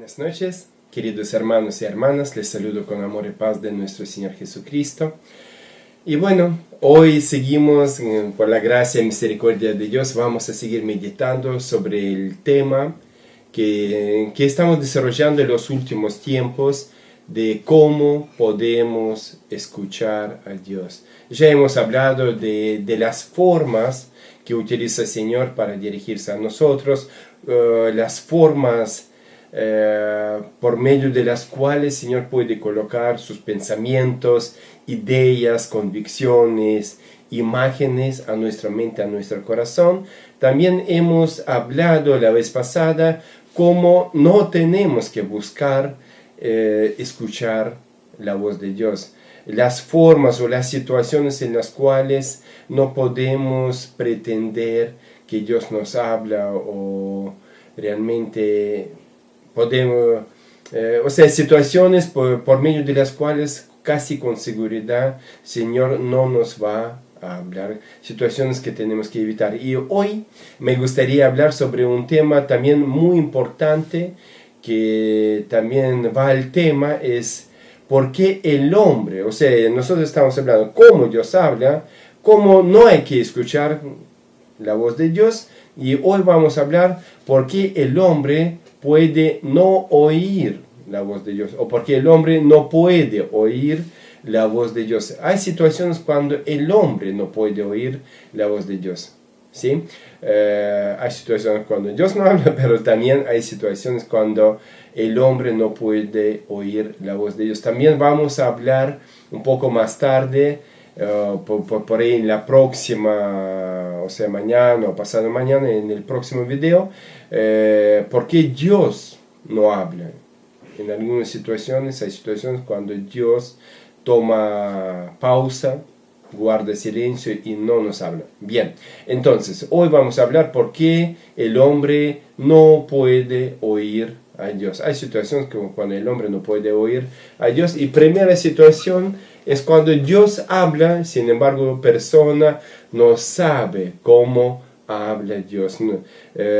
Buenas noches, queridos hermanos y hermanas, les saludo con amor y paz de nuestro Señor Jesucristo. Y bueno, hoy seguimos, por la gracia y misericordia de Dios, vamos a seguir meditando sobre el tema que estamos desarrollando en los últimos tiempos de cómo podemos escuchar a Dios. Ya hemos hablado de las formas que utiliza el Señor para dirigirse a nosotros, las formas por medio de las cuales el Señor puede colocar sus pensamientos, ideas, convicciones, imágenes a nuestra mente, a nuestro corazón. También hemos hablado la vez pasada cómo no tenemos que buscar escuchar la voz de Dios. Las formas o las situaciones en las cuales no podemos pretender que Dios nos habla o realmente podemos, situaciones por medio de las cuales casi con seguridad el Señor no nos va a hablar, situaciones que tenemos que evitar. Y hoy me gustaría hablar sobre un tema también muy importante que también va al tema, es por qué el hombre, nosotros estamos hablando cómo Dios habla, cómo no hay que escuchar la voz de Dios, y hoy vamos a hablar por qué el hombre puede no oír la voz de Dios, o por qué el hombre no puede oír la voz de Dios. Hay situaciones cuando el hombre no puede oír la voz de Dios, ¿sí? Hay situaciones cuando Dios no habla, pero también hay situaciones cuando el hombre no puede oír la voz de Dios. También vamos a hablar un poco más tarde, por ahí en la próxima, mañana o pasado mañana, en el próximo video, por qué Dios no habla. En algunas situaciones, hay situaciones cuando Dios toma pausa, guarda silencio y no nos habla. Bien, entonces hoy vamos a hablar por qué el hombre no puede oír a Dios. Hay situaciones como cuando el hombre no puede oír a Dios, y primera situación es cuando Dios habla, sin embargo persona no sabe cómo habla Dios.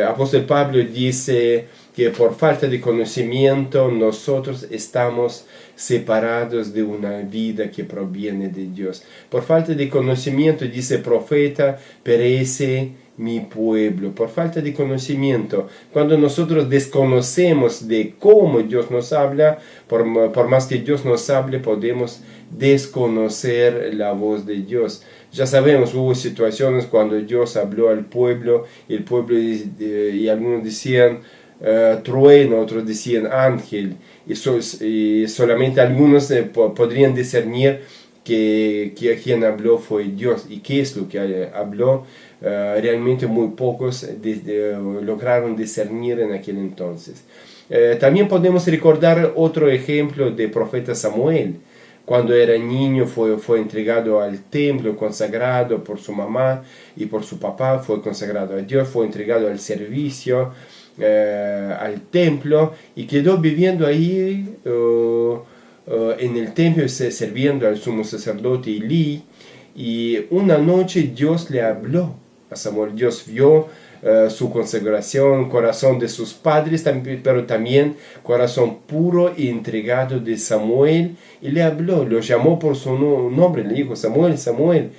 Apóstol Pablo dice que por falta de conocimiento nosotros estamos separados de una vida que proviene de Dios. Por falta de conocimiento, dice profeta, perece mi pueblo. Por falta de conocimiento, cuando nosotros desconocemos de cómo Dios nos habla, por más que Dios nos hable, podemos desconocer la voz de Dios. Ya sabemos, hubo situaciones cuando Dios habló al pueblo, y el pueblo y algunos decían trueno, otros decían ángel, y solamente algunos podrían discernir que quien habló fue Dios y qué es lo que habló. Realmente muy pocos lograron discernir en aquel entonces. También podemos recordar otro ejemplo de profeta Samuel. Cuando era niño fue entregado al templo, consagrado por su mamá y por su papá, fue consagrado a Dios, fue entregado al servicio, al templo, y quedó viviendo ahí en el templo, sirviendo al sumo sacerdote Elí. Y una noche Dios le habló a Samuel. Dios vio su consagración, corazón de sus padres, pero también corazón puro y entregado de Samuel, y le habló, lo llamó por su nombre, le dijo: Samuel, Samuel,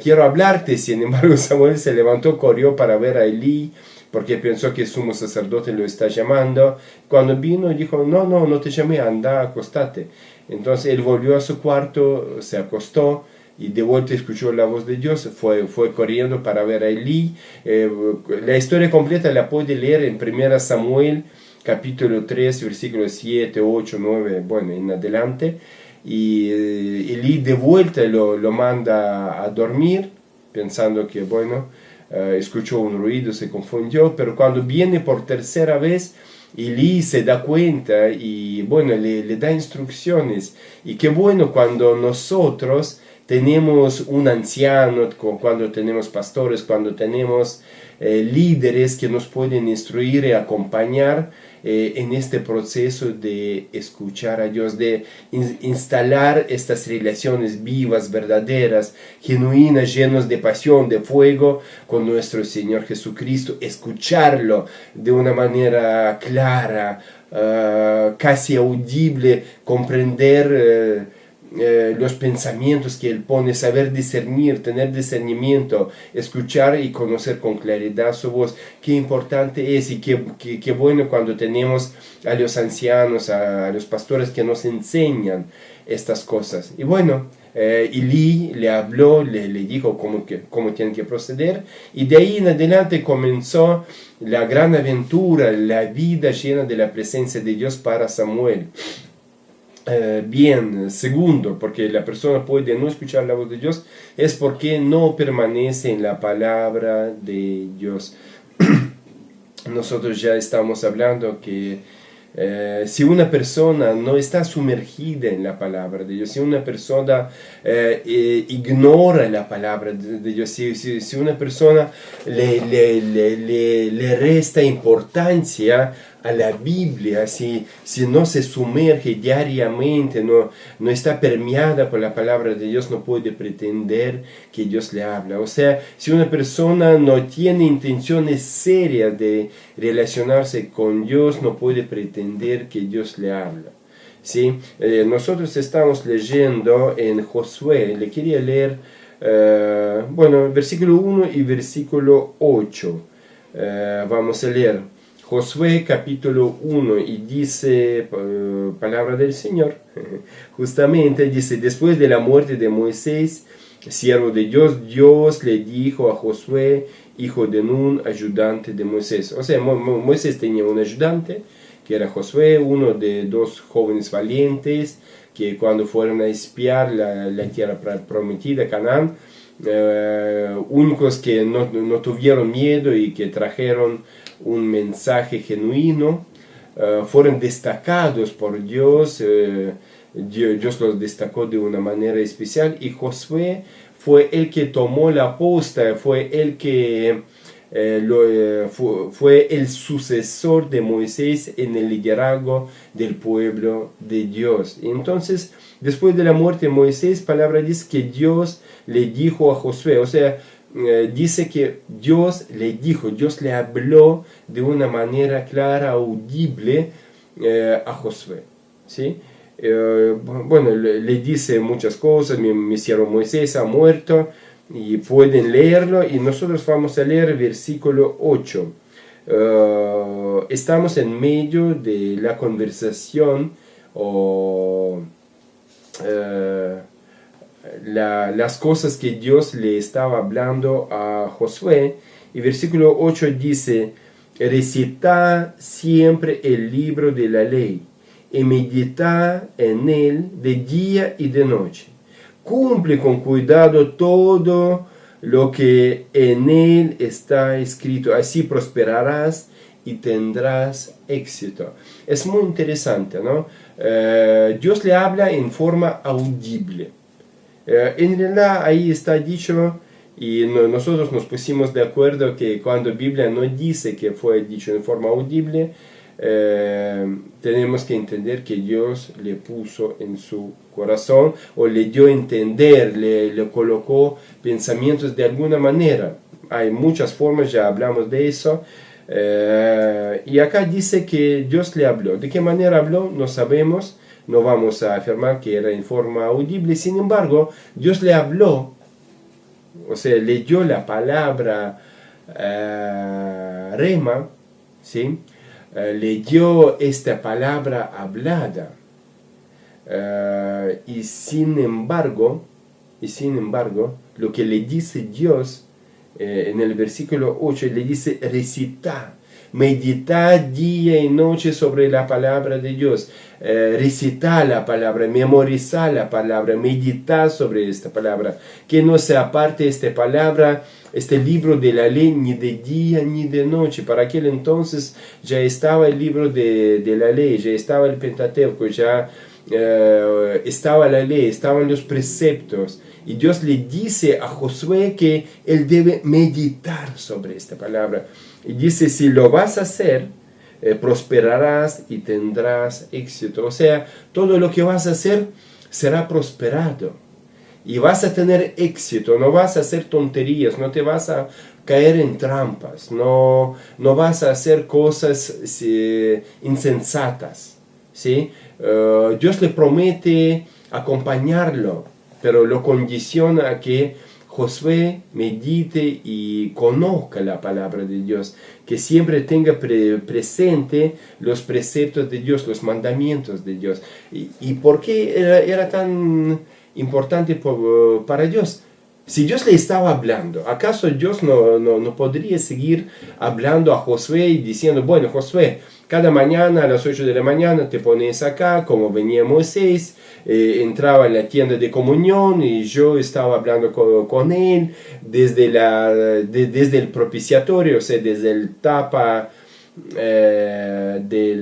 quiero hablarte. Sin embargo, Samuel se levantó, corrió para ver a Elí, porque pensó que el sumo sacerdote lo está llamando. Cuando vino, dijo: no te llamé, anda, acostate. Entonces él volvió a su cuarto, se acostó, y de vuelta escuchó la voz de Dios, fue corriendo para ver a Elí. La historia completa la puede leer en 1 Samuel, capítulo 3, versículos 7, 8, 9, en adelante. Y Elí de vuelta lo manda a dormir, pensando que, escuchó un ruido, se confundió, pero cuando viene por tercera vez, Elí se da cuenta y le da instrucciones. Y qué bueno cuando nosotros tenemos un anciano, cuando tenemos pastores, cuando tenemos líderes que nos pueden instruir y acompañar en este proceso de escuchar a Dios, de instalar estas relaciones vivas, verdaderas, genuinas, llenas de pasión, de fuego con nuestro Señor Jesucristo, escucharlo de una manera clara, casi audible, comprender los pensamientos que Él pone, saber discernir, tener discernimiento, escuchar y conocer con claridad su voz. Qué importante es y qué bueno cuando tenemos a los ancianos, a los pastores que nos enseñan estas cosas. Y bueno, Elí le habló, le dijo cómo tienen que proceder, y de ahí en adelante comenzó la gran aventura, la vida llena de la presencia de Dios para Samuel. Bien, segundo, porque la persona puede no escuchar la voz de Dios, es porque no permanece en la palabra de Dios. Nosotros ya estamos hablando que si una persona no está sumergida en la palabra de Dios, si una persona ignora la palabra de Dios, si una persona le resta importancia a la Biblia, si no se sumerge diariamente, no está permeada por la palabra de Dios, no puede pretender que Dios le habla. O sea, si una persona no tiene intenciones serias de relacionarse con Dios, no puede pretender que Dios le habla. ¿Sí? Nosotros estamos leyendo en Josué, le quería leer, versículo 1 y versículo 8. Vamos a leer Josué capítulo 1 y dice, palabra del Señor, justamente dice: después de la muerte de Moisés, siervo de Dios, Dios le dijo a Josué, hijo de Nun, ayudante de Moisés. O sea, Moisés tenía un ayudante, que era Josué, uno de dos jóvenes valientes, que cuando fueron a espiar la tierra prometida, Canaán, únicos que no tuvieron miedo y que trajeron un mensaje genuino, fueron destacados por Dios. Dios los destacó de una manera especial, y Josué fue el que tomó la posta, fue el que fue el sucesor de Moisés en el liderazgo del pueblo de Dios. Entonces, después de la muerte de Moisés, palabra dice que Dios le dijo a Josué, o sea, dice que Dios le dijo, Dios le habló de una manera clara, audible a Josué, ¿sí? Le dice muchas cosas. Mi siervo Moisés ha muerto, y pueden leerlo, y nosotros vamos a leer el versículo 8. Estamos en medio de la conversación o las cosas que Dios le estaba hablando a Josué, y versículo 8 dice: recita siempre el libro de la ley y medita en él de día y de noche. Cumple con cuidado todo lo que en él está escrito, así prosperarás y tendrás éxito. Es muy interesante, ¿no? Dios le habla en forma audible. En realidad ahí está dicho, y nosotros nos pusimos de acuerdo que cuando la Biblia no dice que fue dicho en forma audible, tenemos que entender que Dios le puso en su corazón, o le dio a entender, le colocó pensamientos de alguna manera. Hay muchas formas, ya hablamos de eso. Y acá dice que Dios le habló. ¿De qué manera habló? No sabemos. No vamos a afirmar que era en forma audible. Sin embargo, Dios le habló, o sea, le dio la palabra rema, ¿sí? Le dio esta palabra hablada. Y sin embargo, lo que le dice Dios en el versículo 8, le dice: recita, medita día y noche sobre la palabra de Dios. Recita la palabra, memoriza la palabra, medita sobre esta palabra. Que no se aparte esta palabra, este libro de la ley, ni de día ni de noche. Para aquel entonces ya estaba el libro de la ley, ya estaba el Pentateuco, ya estaba la ley, estaban los preceptos. Y Dios le dice a Josué que él debe meditar sobre esta palabra. Y dice: si lo vas a hacer, prosperarás y tendrás éxito. O sea, todo lo que vas a hacer será prosperado. Y vas a tener éxito, no vas a hacer tonterías, no te vas a caer en trampas, no vas a hacer cosas insensatas. ¿Sí? Dios le promete acompañarlo, pero lo condiciona a que Josué medite y conozca la palabra de Dios, que siempre tenga presente los preceptos de Dios, los mandamientos de Dios. ¿Y por qué era tan importante para Dios? Si Dios le estaba hablando, ¿acaso Dios no podría seguir hablando a Josué y diciendo, bueno, Josué, cada mañana a las 8 de la mañana te pones acá, como venía Moisés, entraba en la tienda de comunión y yo estaba hablando con él desde el propiciatorio, o sea, desde el tapa de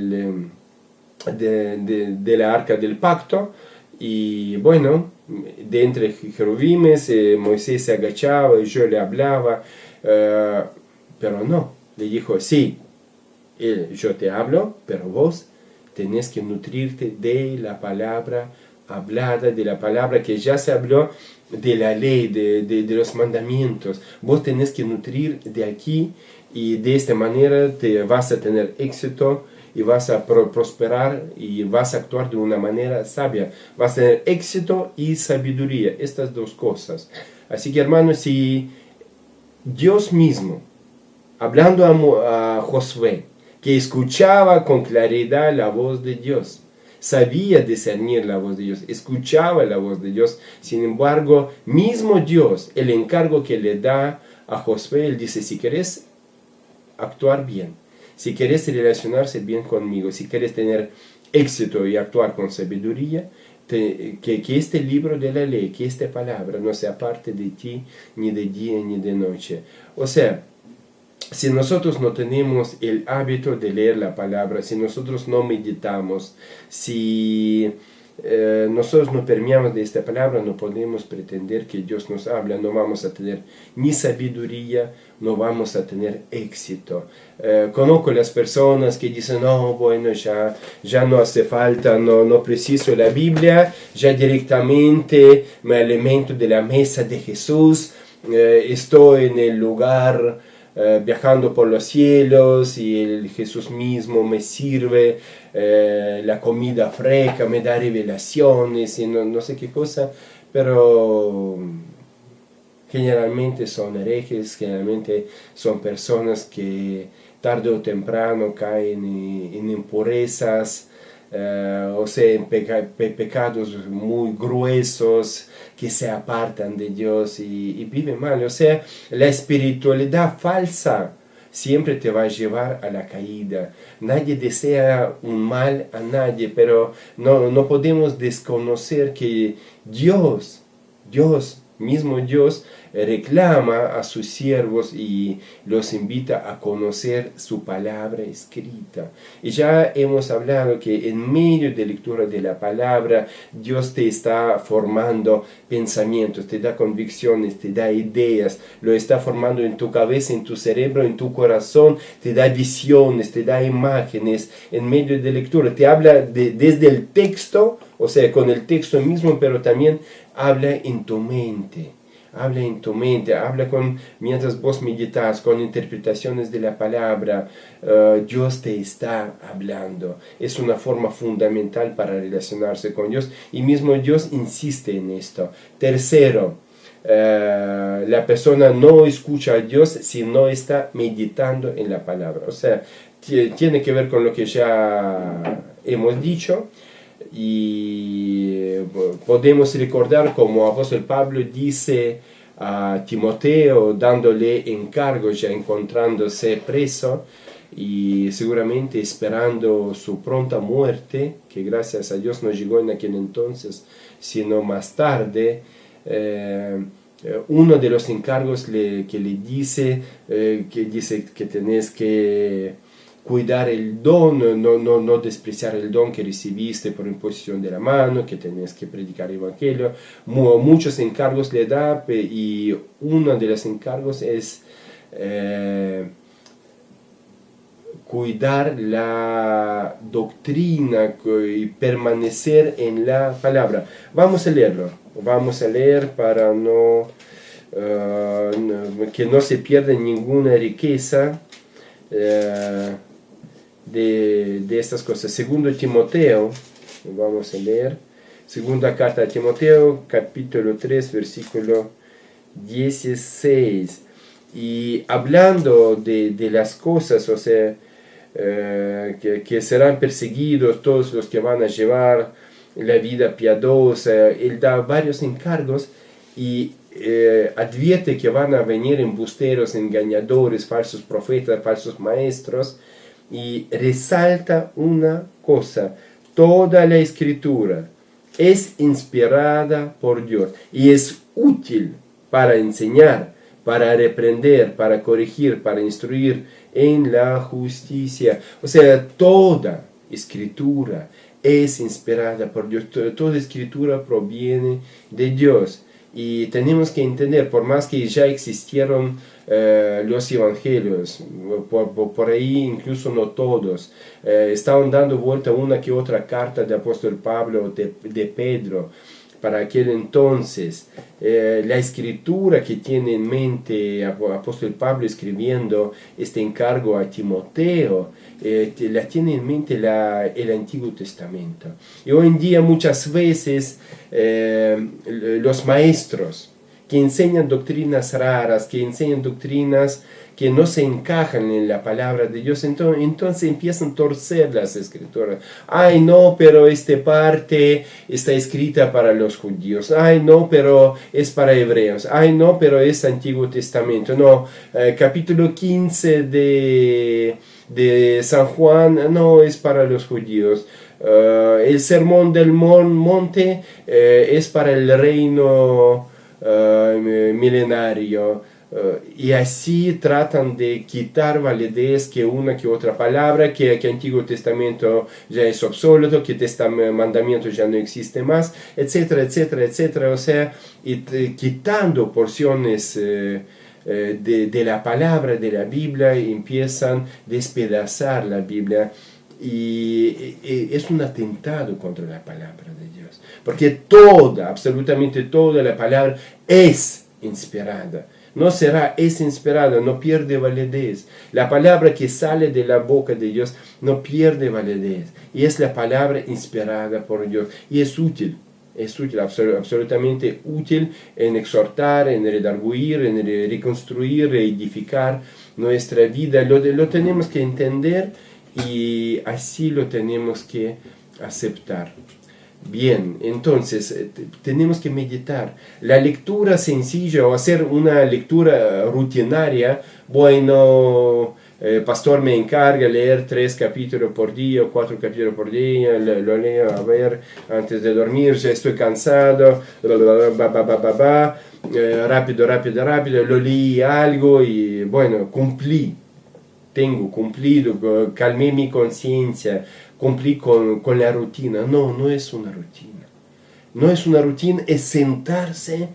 la arca del pacto? Y bueno, de entre querubines, Moisés se agachaba y yo le hablaba, pero no, le dijo, sí, yo te hablo, pero vos tenés que nutrirte de la palabra hablada, de la palabra que ya se habló, de la ley, de los mandamientos. Vos tenés que nutrir de aquí y de esta manera te vas a tener éxito y vas a prosperar y vas a actuar de una manera sabia. Vas a tener éxito y sabiduría, estas dos cosas. Así que hermanos, si Dios mismo, hablando a Josué, que escuchaba con claridad la voz de Dios, sabía discernir la voz de Dios, escuchaba la voz de Dios, sin embargo, mismo Dios, el encargo que le da a Josué, él dice, si querés actuar bien, si querés relacionarse bien conmigo, si querés tener éxito y actuar con sabiduría, que este libro de la ley, que esta palabra no sea parte de ti ni de día ni de noche. O sea, si nosotros no tenemos el hábito de leer la palabra, si nosotros no meditamos, si nosotros no permeamos de esta palabra, no podemos pretender que Dios nos habla, no vamos a tener ni sabiduría, no vamos a tener éxito. Conozco las personas que dicen, no, bueno, ya no hace falta, no preciso la Biblia, ya directamente me alimento de la mesa de Jesús, estoy en el lugar viajando por los cielos y el Jesús mismo me sirve la comida fresca, me da revelaciones y no sé qué cosa, pero generalmente son herejes, generalmente son personas que tarde o temprano caen en impurezas, o sea, en pecados muy gruesos que se apartan de Dios y viven mal. O sea, la espiritualidad falsa siempre te va a llevar a la caída. Nadie desea un mal a nadie, pero no podemos desconocer que mismo Dios reclama a sus siervos y los invita a conocer su palabra escrita. Y ya hemos hablado que en medio de lectura de la palabra, Dios te está formando pensamientos, te da convicciones, te da ideas, lo está formando en tu cabeza, en tu cerebro, en tu corazón, te da visiones, te da imágenes en medio de lectura, te habla desde el texto, o sea, con el texto mismo, pero también habla en tu mente. Habla en tu mente, mientras vos meditas con interpretaciones de la palabra, Dios te está hablando. Es una forma fundamental para relacionarse con Dios y mismo Dios insiste en esto. Tercero, la persona no escucha a Dios si no está meditando en la palabra. O sea, tiene que ver con lo que ya hemos dicho. Y podemos recordar como apóstol Pablo dice a Timoteo, dándole encargo, ya encontrándose preso y seguramente esperando su pronta muerte, que gracias a Dios no llegó en aquel entonces, sino más tarde. Uno de los encargos que le dice que tenés que cuidar el don, no despreciar el don que recibiste por imposición de la mano, que tenés que predicar el evangelio. Muchos encargos le da y uno de los encargos es cuidar la doctrina y permanecer en la palabra. Vamos a leerlo. Vamos a leer para que no se pierda ninguna riqueza de estas cosas. Segundo Timoteo, vamos a leer. Segunda carta a Timoteo, capítulo 3, versículo 16. Y hablando de las cosas, o sea, que serán perseguidos todos los que van a llevar la vida piadosa, él da varios encargos y advierte que van a venir embusteros, engañadores, falsos profetas, falsos maestros, y resalta una cosa: toda la escritura es inspirada por Dios y es útil para enseñar, para reprender, para corregir, para instruir en la justicia. O sea, toda escritura es inspirada por Dios, toda escritura proviene de Dios. Y tenemos que entender, por más que ya existieron los evangelios, por ahí incluso no todos, estaban dando vuelta una que otra carta de apóstol Pablo, de Pedro, para aquel entonces. La escritura que tiene en mente apóstol Pablo escribiendo este encargo a Timoteo, la tiene en mente el Antiguo Testamento. Y hoy en día muchas veces los maestros que enseñan doctrinas raras, que enseñan doctrinas que no se encajan en la palabra de Dios, entonces empiezan a torcer las escrituras. Ay, no, pero esta parte está escrita para los judíos. Ay, no, pero es para hebreos. Ay, no, pero es Antiguo Testamento. No, capítulo 15 de San Juan no es para los judíos. El sermón del monte es para el reino milenario. Y así tratan de quitar validez que una que otra palabra, que Antiguo Testamento ya es obsoleto, que mandamiento ya no existe más, etcétera, etcétera, etcétera. O sea, quitando porciones de la palabra de la Biblia, empiezan a despedazar la Biblia. Y es un atentado contra la palabra de Dios, porque absolutamente toda la palabra es inspirada. No será, es inspirada, no pierde validez. La palabra que sale de la boca de Dios no pierde validez. Y es la palabra inspirada por Dios. Y es útil, absolutamente útil en exhortar, en redarguir, en reconstruir, reedificar nuestra vida. Lo tenemos que entender y así lo tenemos que aceptar. Bien, entonces tenemos que meditar. La lectura sencilla o hacer una lectura rutinaria, bueno, pastor me encarga leer 3 capítulos por día o 4 capítulos por día, lo leo a ver antes de dormir, ya estoy cansado, rápido, lo leí algo y bueno, tengo cumplido, calmé mi conciencia, cumplí con la rutina. No es una rutina. No es una rutina, es sentarse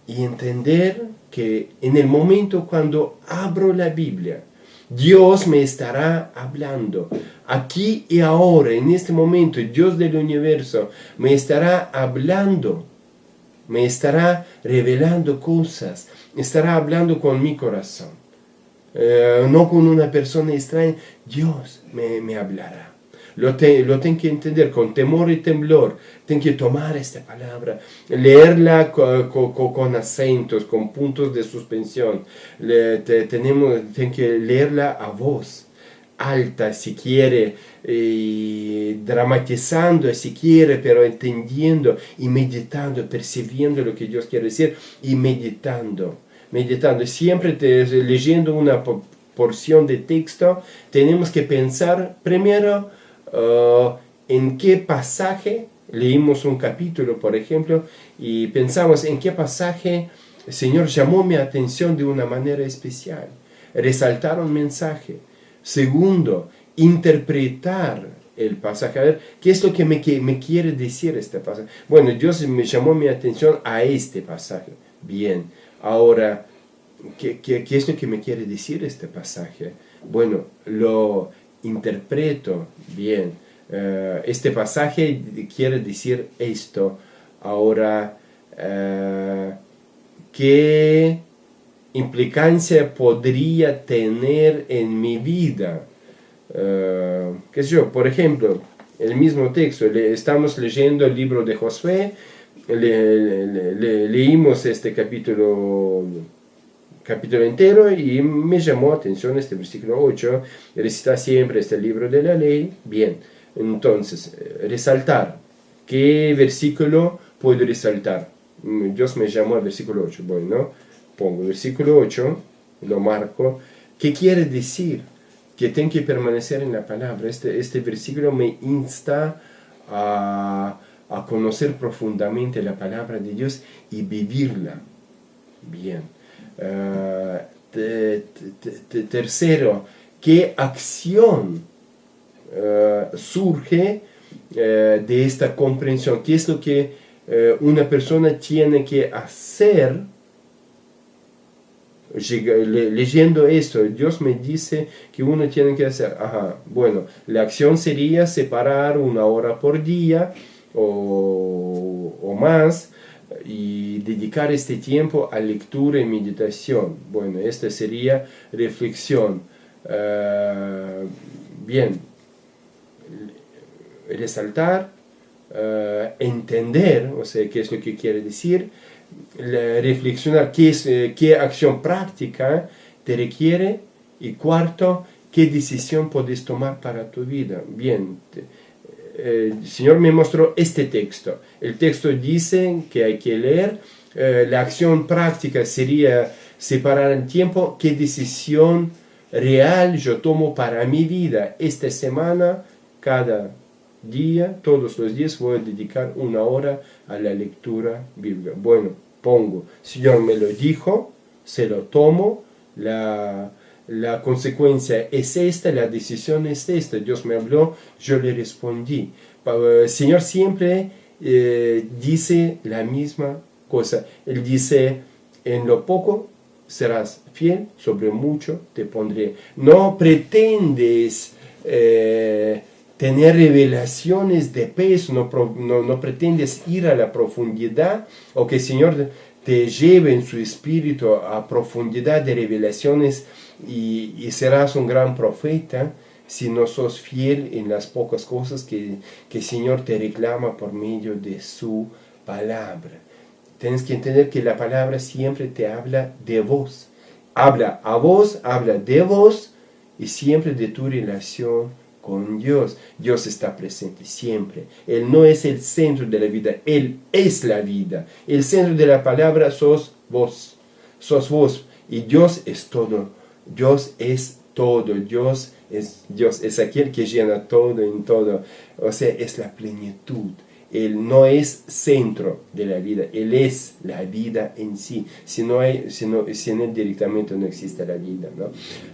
y entender que en el momento cuando abro la Biblia, Dios me estará hablando. Aquí y ahora, en este momento, Dios del universo me estará hablando, me estará revelando cosas, estará hablando con mi corazón. No con una persona extraña. Dios me hablará. Lo tengo que entender con temor y temblor. Tengo que tomar esta palabra, leerla con acentos, con puntos de suspensión. Tengo que leerla a voz alta si quiere, dramatizando si quiere, pero entendiendo y meditando, percibiendo lo que Dios quiere decir y meditando, siempre leyendo una porción de texto, tenemos que pensar primero en qué pasaje, leímos un capítulo por ejemplo, y pensamos en qué pasaje el Señor llamó mi atención de una manera especial, resaltar un mensaje. Segundo, interpretar el pasaje, a ver, ¿qué es lo que me quiere decir este pasaje? Bueno, Dios me llamó mi atención a este pasaje. Bien, ahora, ¿qué es lo que me quiere decir este pasaje? Bueno, lo interpreto bien. Este pasaje quiere decir esto. Ahora, ¿qué implicancia podría tener en mi vida? ¿Qué sé yo? Por ejemplo, el mismo texto, estamos leyendo el libro de Josué, leímos este capítulo entero y me llamó atención este versículo 8, recita siempre este libro de la ley. Bien, entonces, resaltar, ¿qué versículo puedo resaltar? Dios me llamó al versículo 8, bueno, pongo versículo 8, lo marco. ¿Qué quiere decir? Que tengo que permanecer en la palabra. Este versículo me insta a conocer profundamente la palabra de Dios y vivirla. Bien. Tercero, ¿qué acción surge de esta comprensión? ¿Qué es lo que una persona tiene que hacer? Leyendo esto, Dios me dice que uno tiene que hacer, bueno, la acción sería separar 1 hora por día o más y dedicar este tiempo a lectura y meditación. Bueno, esta sería reflexión. Bien, resaltar, entender, o sea, qué es lo que quiere decir, reflexionar qué acción práctica te requiere, y cuarto, qué decisión puedes tomar para tu vida. Bien, el Señor me mostró este texto. El texto dice que hay que leer. La acción práctica sería separar el tiempo. ¿Qué decisión real yo tomo para mi vida? Esta semana, cada día, todos los días voy a dedicar 1 hora a la lectura bíblica. Bueno, pongo, Señor me lo dijo, se lo tomo, la consecuencia es esta, la decisión es esta. Dios me habló, yo le respondí. El Señor siempre dice la misma cosa. Él dice, en lo poco serás fiel, sobre mucho te pondré. No pretendes tener revelaciones de peso, no pretendes ir a la profundidad, o que el Señor te lleve en su espíritu a profundidad de revelaciones y serás un gran profeta si no sos fiel en las pocas cosas que el Señor te reclama por medio de su palabra. Tienes que entender que la palabra siempre te habla de vos. Habla a vos, habla de vos y siempre de tu relación con Dios. Dios está presente siempre. Él no es el centro de la vida, Él es la vida. El centro de la palabra sos vos. Sos vos. Y Dios es todo. Dios es todo. Dios es aquel que llena todo en todo. O sea, es la plenitud. Él no es centro de la vida, Él es la vida en sí. Sin Él directamente no existe la vida, ¿no?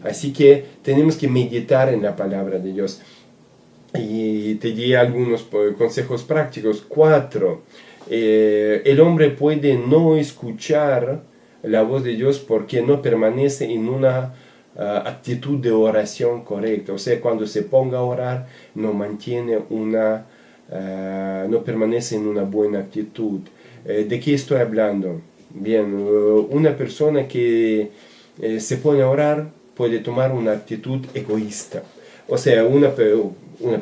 Así que tenemos que meditar en la palabra de Dios. Y te di algunos consejos prácticos. 4. El hombre puede no escuchar la voz de Dios porque no permanece en una actitud de oración correcta. O sea, cuando se ponga a orar, no mantiene no permanece en una buena actitud. ¿De qué estoy hablando? Bien, una persona que se pone a orar puede tomar una actitud egoísta. O sea, una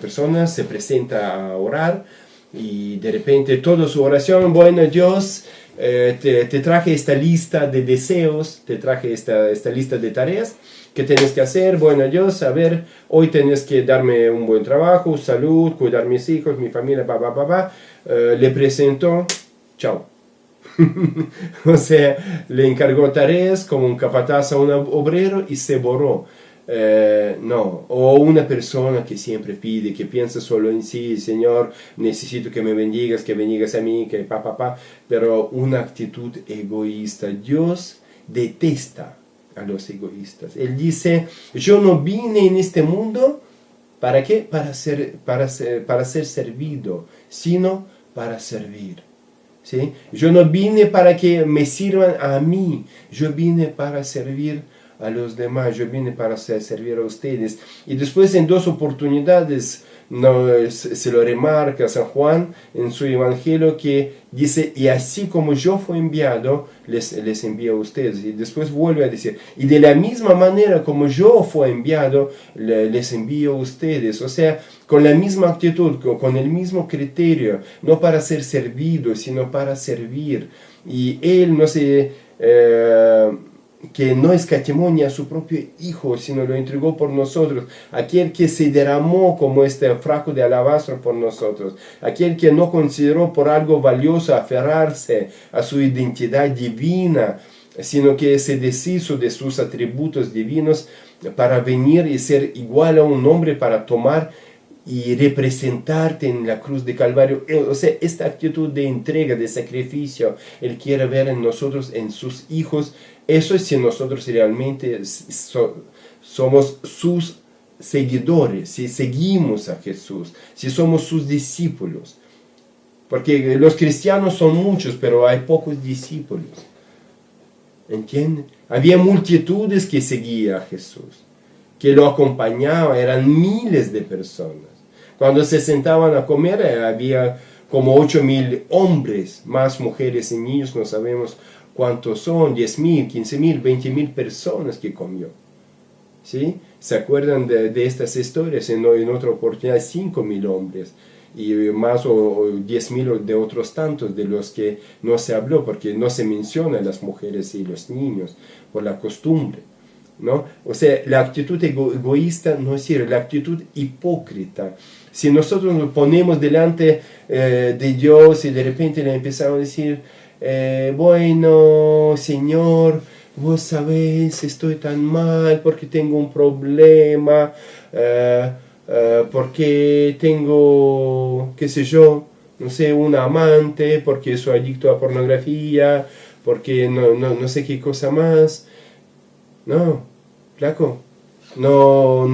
persona se presenta a orar y de repente toda su oración, bueno, Dios, te traje esta lista de deseos, te traje esta lista de tareas que tienes que hacer. Bueno, Dios, a ver, hoy tienes que darme un buen trabajo, salud, cuidar mis hijos, mi familia, le presentó, chao. O sea, le encargó tareas como un capataz a un obrero y se borró. No, o una persona que siempre pide, que piensa solo en sí, Señor, necesito que me bendigas a mí, que pero una actitud egoísta. Dios detesta a los egoístas. Él dice, yo no vine en este mundo, ¿para qué? Para ser servido, sino para servir. ¿Sí? Yo no vine para que me sirvan a mí, yo vine para servir a los demás, yo vine para servir a ustedes. Y después en dos oportunidades se lo remarca San Juan en su evangelio, que dice, y así como yo fui enviado, les envío a ustedes. Y después vuelve a decir, y de la misma manera como yo fui enviado, les envío a ustedes. O sea, con la misma actitud, con el mismo criterio, no para ser servido, sino para servir. Y él que no escatimó ni a su propio Hijo, sino lo entregó por nosotros, aquel que se derramó como este frasco de alabastro por nosotros, aquel que no consideró por algo valioso aferrarse a su identidad divina, sino que se deshizo de sus atributos divinos para venir y ser igual a un hombre, para tomar y representarte en la cruz de Calvario. O sea, esta actitud de entrega, de sacrificio, Él quiere ver en nosotros, en sus hijos. Eso es si nosotros realmente somos sus seguidores, si seguimos a Jesús, si somos sus discípulos. Porque los cristianos son muchos, pero hay pocos discípulos. ¿Entienden? Había multitudes que seguían a Jesús, que lo acompañaban, eran miles de personas. Cuando se sentaban a comer había como 8,000 hombres, más mujeres y niños, no sabemos cuántos son, 10,000, 15,000, 20,000 personas que comió. ¿Sí? ¿Se acuerdan de estas historias? En otra oportunidad 5,000 hombres y más o 10,000 de otros tantos de los que no se habló, porque no se mencionan las mujeres y los niños por la costumbre, ¿no? O sea, la actitud egoísta no sirve, la actitud hipócrita. Si nosotros nos ponemos delante de Dios y de repente le empezamos a decir, bueno, Señor, vos sabés, estoy tan mal porque tengo un problema, porque tengo, qué sé yo, no sé, un amante, porque soy adicto a pornografía, porque no sé qué cosa más. No, flaco, no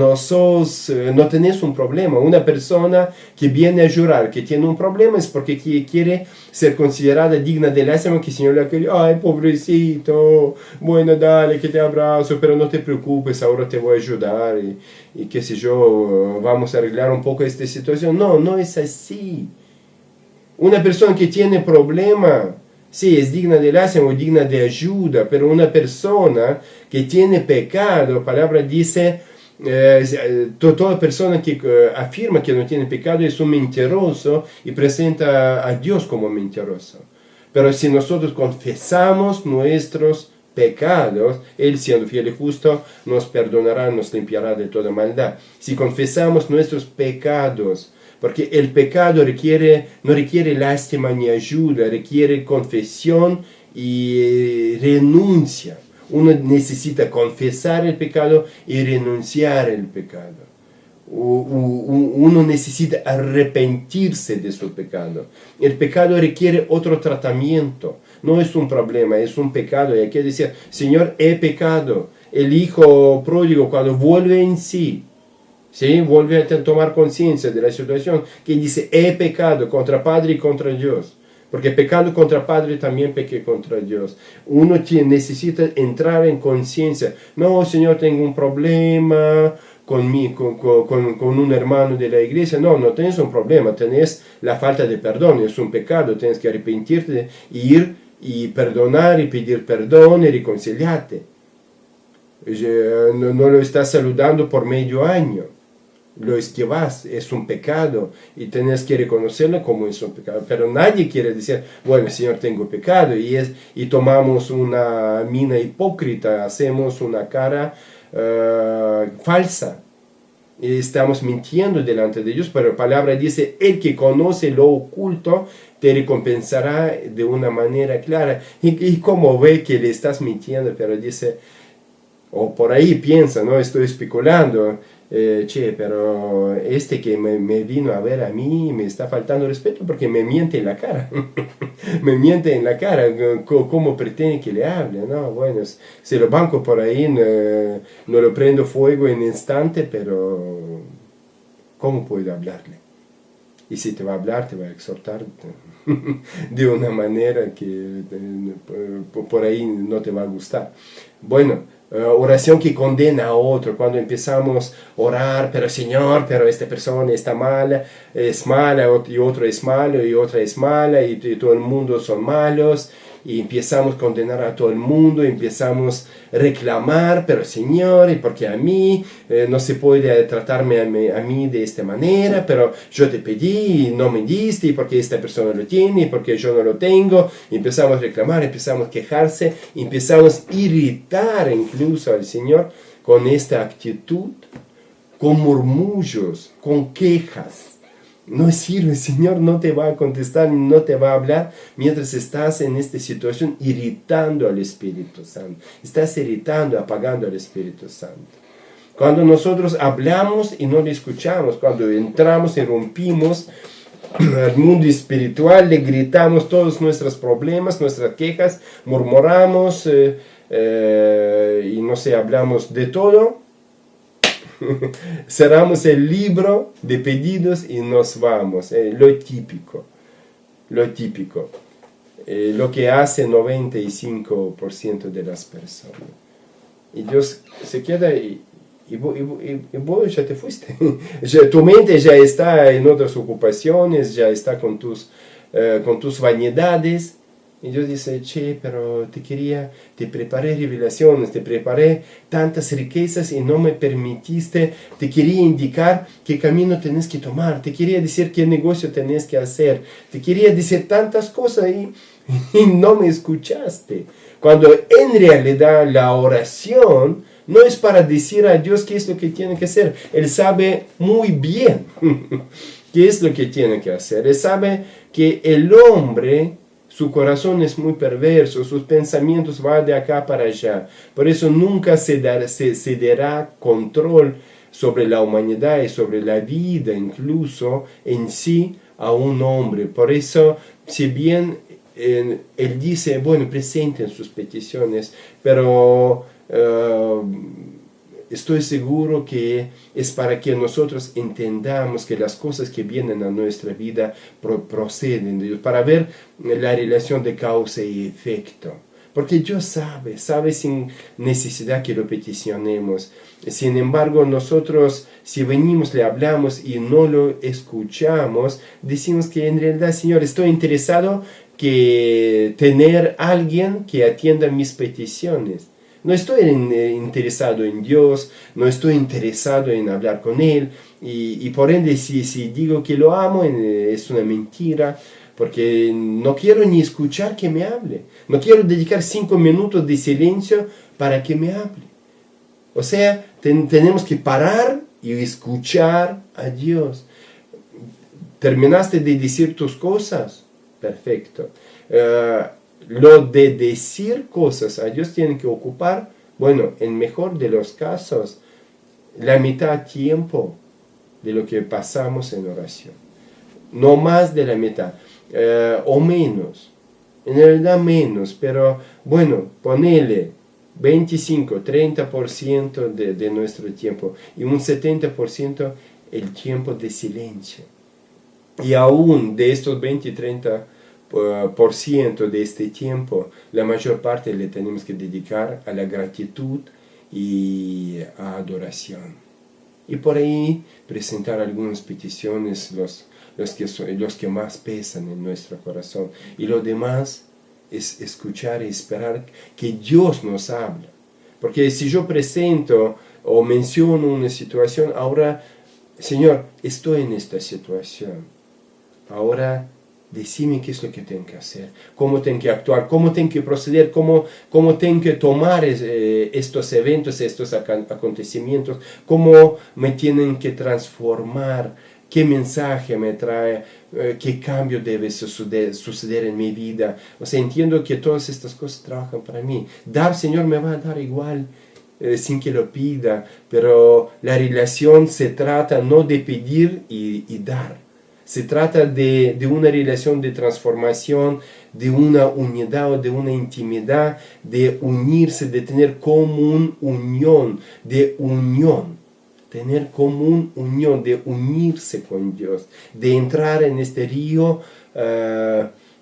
tenés un problema. Una persona que viene a llorar, que tiene un problema, es porque quiere ser considerada digna de lástima, que el Señor le quiere, ay, pobrecito, bueno, dale, que te abrazo, pero no te preocupes, ahora te voy a ayudar, y qué sé yo, vamos a arreglar un poco esta situación. No es así. Una persona que tiene problema, sí, es digna de lástima o digna de ayuda, pero una persona que tiene pecado, la palabra dice, toda persona que afirma que no tiene pecado es un mentiroso y presenta a Dios como mentiroso. Pero si nosotros confesamos nuestros pecados, Él, siendo fiel y justo, nos perdonará, nos limpiará de toda maldad. Si confesamos nuestros pecados, porque el pecado no requiere lástima ni ayuda, requiere confesión y renuncia. Uno necesita confesar el pecado y renunciar al pecado. Uno necesita arrepentirse de su pecado. El pecado requiere otro tratamiento. No es un problema, es un pecado. Y hay que decir, Señor, he pecado. El hijo pródigo, cuando vuelve en sí, ¿sí? Vuelve a tomar conciencia de la situación, que dice, he pecado contra Padre y contra Dios. Porque pecado contra Padre también pequé contra Dios. Uno necesita entrar en conciencia. No, Señor, tengo un problema con un hermano de la iglesia. No tenés un problema, tenés la falta de perdón, es un pecado, tienes que arrepentirte, ir y perdonar y pedir perdón y reconciliarte. No lo estás saludando por medio año. Lo esquivas, es un pecado y tenés que reconocerlo como es un pecado, pero nadie quiere decir, bueno, Señor, tengo pecado, y tomamos una mina hipócrita, hacemos una cara falsa y estamos mintiendo delante de Dios. Pero la palabra dice, el que conoce lo oculto te recompensará de una manera clara. Y como ve que le estás mintiendo, pero dice, o por ahí piensa, no estoy especulando, pero este que me vino a ver a mí me está faltando respeto porque me miente en la cara. Me miente en la cara. ¿Cómo pretende que le hable? No, bueno, si lo banco por ahí, no lo prendo fuego en instante, pero ¿cómo puedo hablarle? Y si te va a hablar, te va a exhortar de una manera que por ahí no te va a gustar. Bueno, oración que condena a otro, cuando empezamos a orar, pero Señor, pero esta persona está mala, es mala, y otro es malo, y otra es mala, y todo el mundo son malos, y empezamos a condenar a todo el mundo, empezamos a reclamar, pero Señor, y porque a mí no se puede tratarme a mí de esta manera, pero yo te pedí y no me diste, y porque esta persona lo tiene, y porque yo no lo tengo, y empezamos a reclamar, empezamos a quejarse, empezamos a irritar incluso al Señor con esta actitud, con murmullos, con quejas. No sirve, el Señor no te va a contestar, no te va a hablar mientras estás en esta situación irritando al Espíritu Santo. Estás irritando, apagando al Espíritu Santo. Cuando nosotros hablamos y no le escuchamos, cuando entramos y rompimos al mundo espiritual, le gritamos todos nuestros problemas, nuestras quejas, murmuramos y no sé, hablamos de todo. Cerramos el libro de pedidos y nos vamos. Lo típico. Lo que hace 95% de las personas. Y Dios se queda y vos ya te fuiste. Tu mente ya está en otras ocupaciones, ya está con tus vanidades. Y Dios dice, che, pero te preparé revelaciones, te preparé tantas riquezas y no me permitiste, te quería indicar qué camino tenés que tomar, te quería decir qué negocio tenés que hacer, te quería decir tantas cosas y no me escuchaste. Cuando en realidad la oración no es para decir a Dios qué es lo que tiene que hacer. Él sabe muy bien qué es lo que tiene que hacer. Él sabe que el hombre, su corazón es muy perverso, sus pensamientos van de acá para allá. Por eso nunca se dará control sobre la humanidad y sobre la vida, incluso en sí, a un hombre. Por eso, si bien él dice, bueno, presenten sus peticiones, pero estoy seguro que es para que nosotros entendamos que las cosas que vienen a nuestra vida proceden de Dios, para ver la relación de causa y efecto. Porque Dios sabe sin necesidad que lo peticionemos. Sin embargo, nosotros, si venimos, le hablamos y no lo escuchamos, decimos que en realidad, Señor, estoy interesado que tener alguien que atienda mis peticiones. No estoy interesado en Dios, no estoy interesado en hablar con Él, y por ende si digo que lo amo es una mentira, porque no quiero ni escuchar que me hable, no quiero dedicar 5 minutos de silencio para que me hable. O sea, tenemos que parar y escuchar a Dios. ¿Terminaste de decir tus cosas? Perfecto. Lo de decir cosas a Dios tiene que ocupar, bueno, en mejor de los casos, la mitad tiempo de lo que pasamos en oración. No más de la mitad, o menos. En realidad menos, pero bueno, ponele 25-30% de nuestro tiempo y un 70% el tiempo de silencio. Y aún de estos 20-30% de este tiempo, la mayor parte le tenemos que dedicar a la gratitud y a adoración. Y por ahí presentar algunas peticiones, los que más pesan en nuestro corazón. Y lo demás es escuchar y esperar que Dios nos hable. Porque si yo presento o menciono una situación, ahora, Señor, estoy en esta situación. Ahora, decime qué es lo que tengo que hacer, cómo tengo que actuar, cómo tengo que proceder, cómo tengo que tomar estos eventos, estos acontecimientos, cómo me tienen que transformar, qué mensaje me trae, qué cambio debe suceder en mi vida. O sea, entiendo que todas estas cosas trabajan para mí. Dar, Señor, me va a dar igual, sin que lo pida, pero la relación se trata no de pedir y dar. Se trata de una relación de transformación, de una unidad o de una intimidad, de unirse, de tener común unión, de unión. Tener común unión, de unirse con Dios, de entrar en este río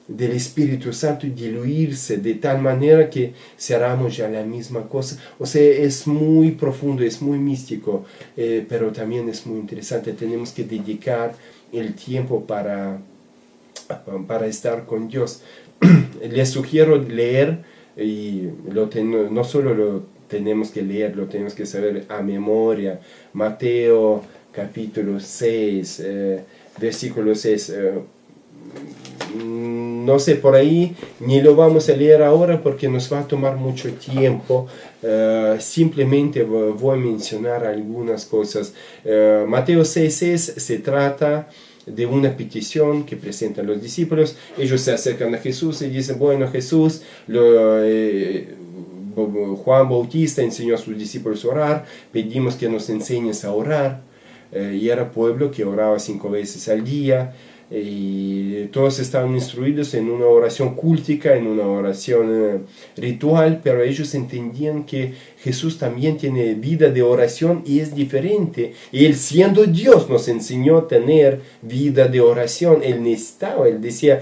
del Espíritu Santo y diluirse de tal manera que cerramos ya la misma cosa. O sea, es muy profundo, es muy místico, pero también es muy interesante. Tenemos que dedicar el tiempo para estar con Dios. Les sugiero leer, y no solo lo tenemos que leer, lo tenemos que saber a memoria. Mateo capítulo 6, versículo 6. No sé, por ahí ni lo vamos a leer ahora porque nos va a tomar mucho tiempo. Simplemente voy a mencionar algunas cosas. Mateo 6:6 se trata de una petición que presentan los discípulos. Ellos se acercan a Jesús y dicen: bueno, Jesús, Juan Bautista enseñó a sus discípulos a orar, pedimos que nos enseñes a orar. Y era pueblo que oraba 5 veces al día. Y todos estaban instruidos en una oración cultica, en una oración ritual, pero ellos entendían que Jesús también tiene vida de oración y es diferente. Y Él, siendo Dios, nos enseñó a tener vida de oración. Él necesitaba, Él decía: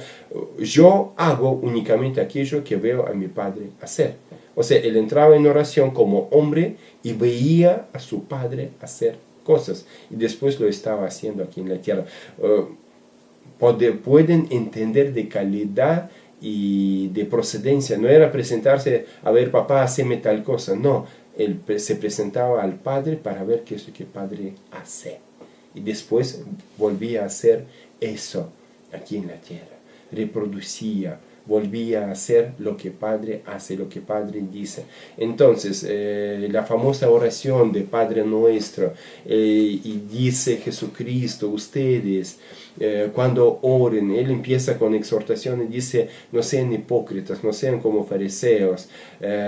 yo hago únicamente aquello que veo a mi Padre hacer. O sea, Él entraba en oración como hombre y veía a su Padre hacer cosas. Y después lo estaba haciendo aquí en la tierra. Pueden entender de calidad y de procedencia. No era presentarse a ver: papá, haceme tal cosa. No, él se presentaba al Padre para ver qué es lo que el Padre hace. Y después volvía a hacer eso aquí en la tierra. Reproducía, volvía a hacer lo que Padre hace, lo que Padre dice. Entonces, la famosa oración de Padre Nuestro, y dice Jesucristo: ustedes, cuando oren, Él empieza con exhortación y dice: no sean hipócritas, no sean como fariseos,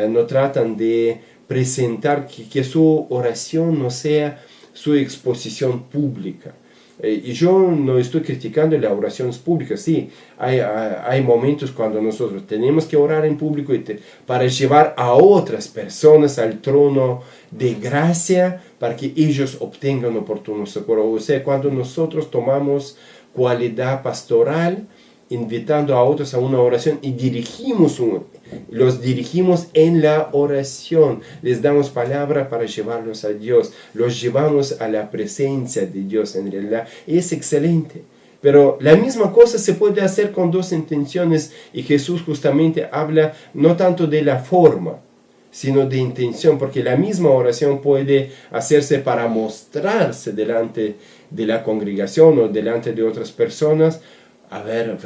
no tratan de presentar, que su oración no sea su exposición pública. Y yo no estoy criticando la oración pública. Sí, hay momentos cuando nosotros tenemos que orar en público para llevar a otras personas al trono de gracia para que ellos obtengan oportuno socorro. O sea, cuando nosotros tomamos cualidad pastoral, invitando a otros a una oración y los dirigimos en la oración, les damos palabra para llevarlos a Dios, los llevamos a la presencia de Dios en realidad. Es excelente. Pero la misma cosa se puede hacer con dos intenciones, y Jesús justamente habla no tanto de la forma, sino de intención, porque la misma oración puede hacerse para mostrarse delante de la congregación o delante de otras personas. A ver,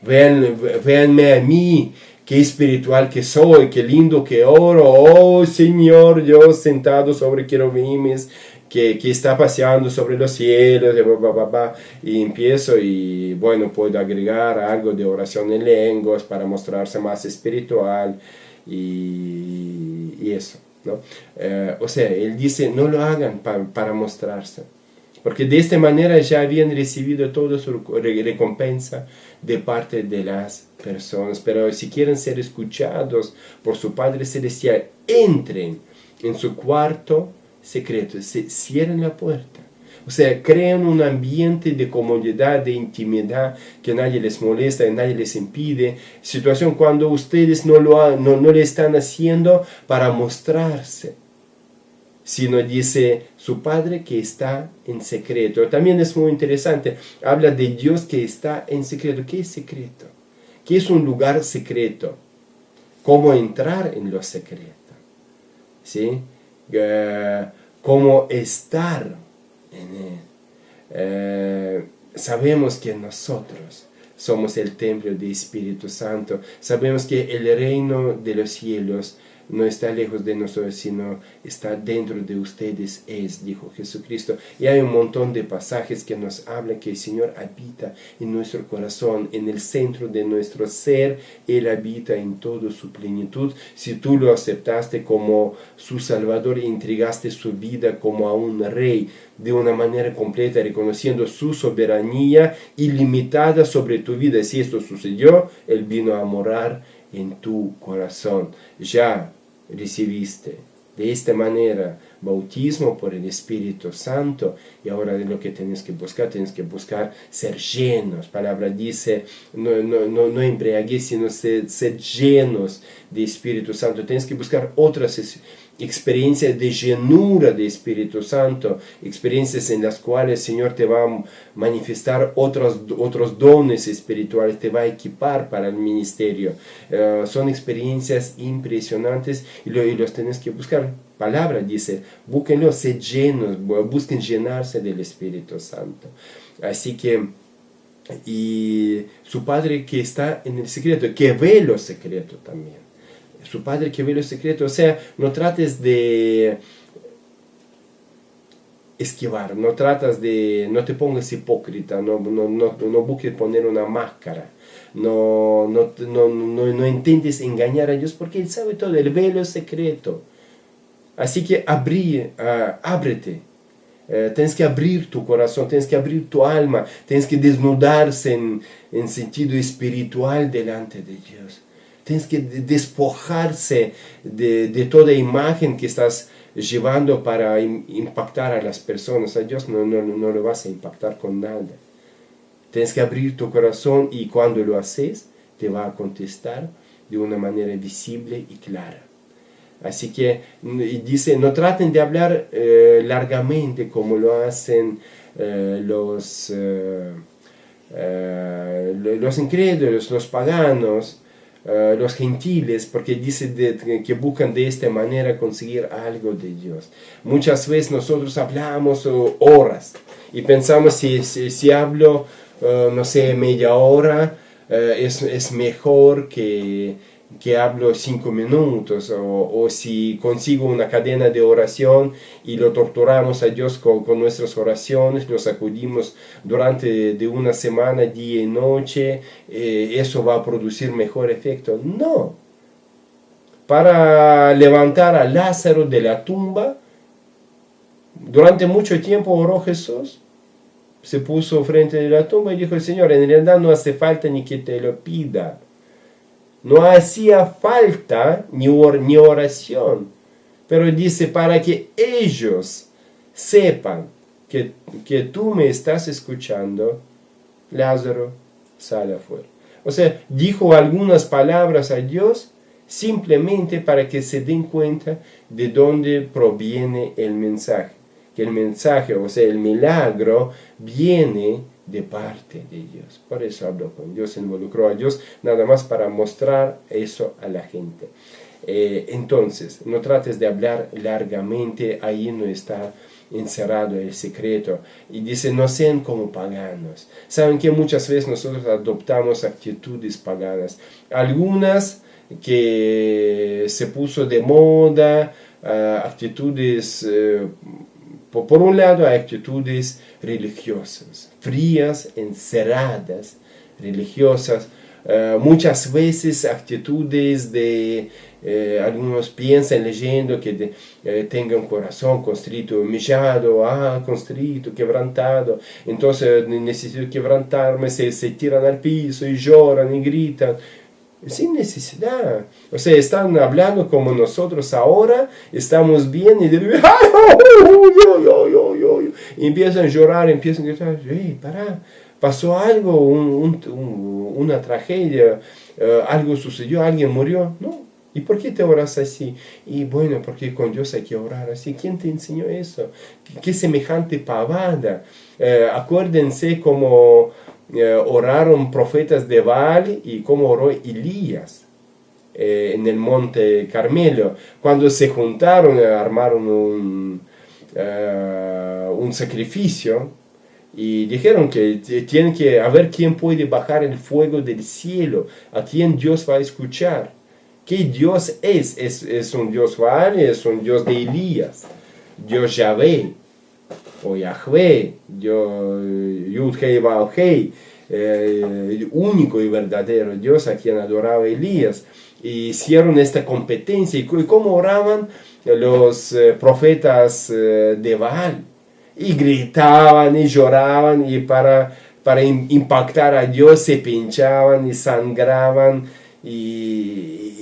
véanme a mí, qué espiritual que soy, qué lindo que oro, oh Señor Dios sentado sobre querubines, que está paseando sobre los cielos, y empiezo, y bueno, puedo agregar algo de oración en lenguas para mostrarse más espiritual, y eso, ¿no? O sea, Él dice: no lo hagan para mostrarse, porque de esta manera ya habían recibido toda su recompensa de parte de las personas. Pero si quieren ser escuchados por su Padre Celestial, entren en su cuarto secreto, cierren la puerta. O sea, crean un ambiente de comodidad, de intimidad, que nadie les molesta, que nadie les impide. Situación cuando ustedes no lo están haciendo para mostrarse, sino dice su Padre que está en secreto. También es muy interesante, habla de Dios que está en secreto. ¿Qué es secreto? ¿Qué es un lugar secreto? ¿Cómo entrar en lo secreto? ¿Sí? ¿Cómo estar en él? Sabemos que nosotros somos el templo del Espíritu Santo. Sabemos que el reino de los cielos no está lejos de nosotros, sino está dentro de ustedes, dijo Jesucristo. Y hay un montón de pasajes que nos hablan que el Señor habita en nuestro corazón, en el centro de nuestro ser. Él habita en toda su plenitud. Si tú lo aceptaste como su Salvador y entregaste su vida como a un rey de una manera completa, reconociendo su soberanía ilimitada sobre tu vida, si esto sucedió, Él vino a morar en tu corazón. Ya recibiste De esta manera, bautismo por el Espíritu Santo, y ahora lo que tienes que buscar ser llenos. La palabra dice, no embriaguez, sino ser llenos de Espíritu Santo. Tienes que buscar otras experiencias de llenura de Espíritu Santo, experiencias en las cuales el Señor te va a manifestar otros dones espirituales, te va a equipar para el ministerio. Son experiencias impresionantes y los tienes que buscar. Palabra dice, búsquenlo, ser llenos, busquen llenarse del Espíritu Santo. Así que, y su Padre que está en el secreto, que ve lo secreto también. Su Padre que ve lo secreto, o sea, no trates de esquivar, no te pongas hipócrita, no busques poner una máscara, no intentes engañar a Dios, porque Él sabe todo, Él ve lo secreto. Así que ábrete. Tienes que abrir tu corazón, tienes que abrir tu alma, tienes que desnudarse en sentido espiritual delante de Dios. Tienes que despojarse de toda imagen que estás llevando para impactar a las personas. A Dios no lo vas a impactar con nada. Tienes que abrir tu corazón y cuando lo haces, te va a contestar de una manera visible y clara. Así que dice, no traten de hablar largamente como lo hacen los incrédulos, los paganos, los gentiles, porque dice que buscan de esta manera conseguir algo de Dios. Muchas veces nosotros hablamos horas y pensamos si hablo, no sé, media hora, es mejor que hablo 5 minutos, o si consigo una cadena de oración y lo torturamos a Dios con nuestras oraciones, lo sacudimos durante de una semana, día y noche, eso va a producir mejor efecto. No. Para levantar a Lázaro de la tumba, durante mucho tiempo oró Jesús, se puso frente a la tumba y dijo, Señor, en realidad no hace falta ni que te lo pida. No hacía falta ni oración, pero dice para que ellos sepan que tú me estás escuchando, Lázaro, sale afuera. O sea, dijo algunas palabras a Dios simplemente para que se den cuenta de dónde proviene el mensaje. Que el mensaje, o sea, el milagro, viene de parte de Dios. Por eso habló con Dios, involucró a Dios, nada más para mostrar eso a la gente. Entonces, no trates de hablar largamente, ahí no está encerrado el secreto. Y dice, no sean como paganos. Saben que muchas veces nosotros adoptamos actitudes paganas. Algunas que se puso de moda, actitudes... Por un lado hay actitudes religiosas, frías, encerradas, religiosas, muchas veces actitudes de, algunos piensan leyendo que tenga un corazón constrito, humillado, constrito, quebrantado, entonces necesito quebrantarme, se tiran al piso y lloran y gritan. Sin necesidad. O sea, están hablando como nosotros ahora, estamos bien y empiezan a llorar, empiezan a gritar, pará, pasó algo, una tragedia, algo sucedió, alguien murió. No. ¿Y por qué te oras así? Y bueno, porque con Dios hay que orar así. ¿Quién te enseñó eso? ¿Qué semejante pavada? Acuérdense cómo oraron profetas de Baal y cómo oró Elías en el monte Carmelo. Cuando se juntaron, armaron un sacrificio y dijeron que tienen que a ver quién puede bajar el fuego del cielo, a quién Dios va a escuchar. ¿Qué Dios es? ¿Es un Dios Baal? ¿Es un Dios de Elías? Dios Yahvé o Yahvé, Yud-Hei Baal-Hei, único y verdadero Dios a quien adoraba Elías. Y hicieron esta competencia. ¿Y cómo oraban los profetas de Baal? Y gritaban y lloraban, y para impactar a Dios se pinchaban y sangraban. Y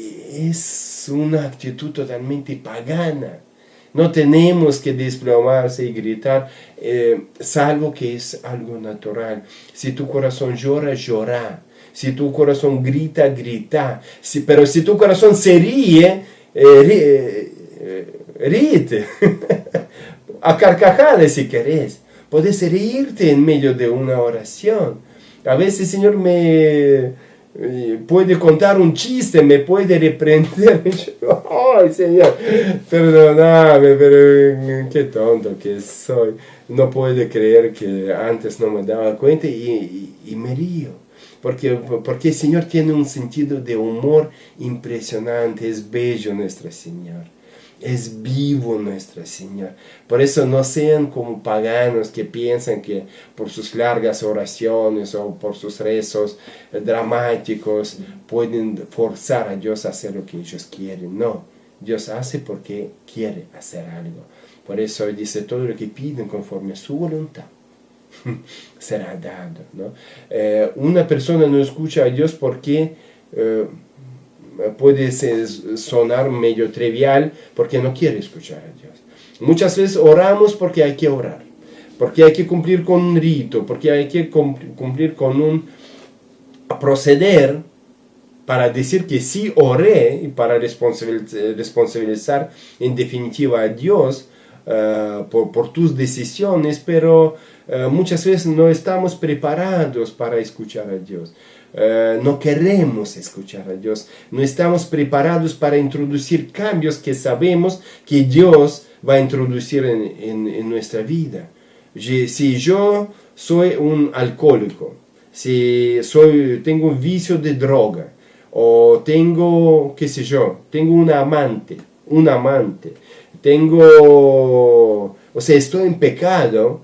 es una actitud totalmente pagana. No tenemos que desplomarse y gritar, salvo que es algo natural. Si tu corazón llora, llora. Si tu corazón grita, grita. Pero si tu corazón se ríe, ríete. A carcajadas si querés. Puedes reírte en medio de una oración. A veces el Señor me puede contar un chiste, me puede reprender. ¡Ay, Señor! Perdóname, pero qué tonto que soy. No puedo creer que antes no me daba cuenta y me río. Porque el Señor tiene un sentido de humor impresionante. Es bello nuestro Señor. Es vivo nuestro Señor. Por eso no sean como paganos que piensan que por sus largas oraciones o por sus rezos dramáticos pueden forzar a Dios a hacer lo que ellos quieren. No, Dios hace porque quiere hacer algo. Por eso dice, todo lo que piden conforme a su voluntad será dado, ¿no? Una persona no escucha a Dios porque puede sonar medio trivial, porque no quiere escuchar a Dios. Muchas veces oramos porque hay que orar, porque hay que cumplir con un rito, porque hay que cumplir con un proceder para decir que sí oré y para responsabilizar en definitiva a Dios por tus decisiones, pero muchas veces no estamos preparados para escuchar a Dios. No queremos escuchar a Dios, no estamos preparados para introducir cambios que sabemos que Dios va a introducir en nuestra vida. Si yo soy un alcohólico, si tengo un vicio de droga, o tengo, qué sé yo, tengo un amante, estoy en pecado,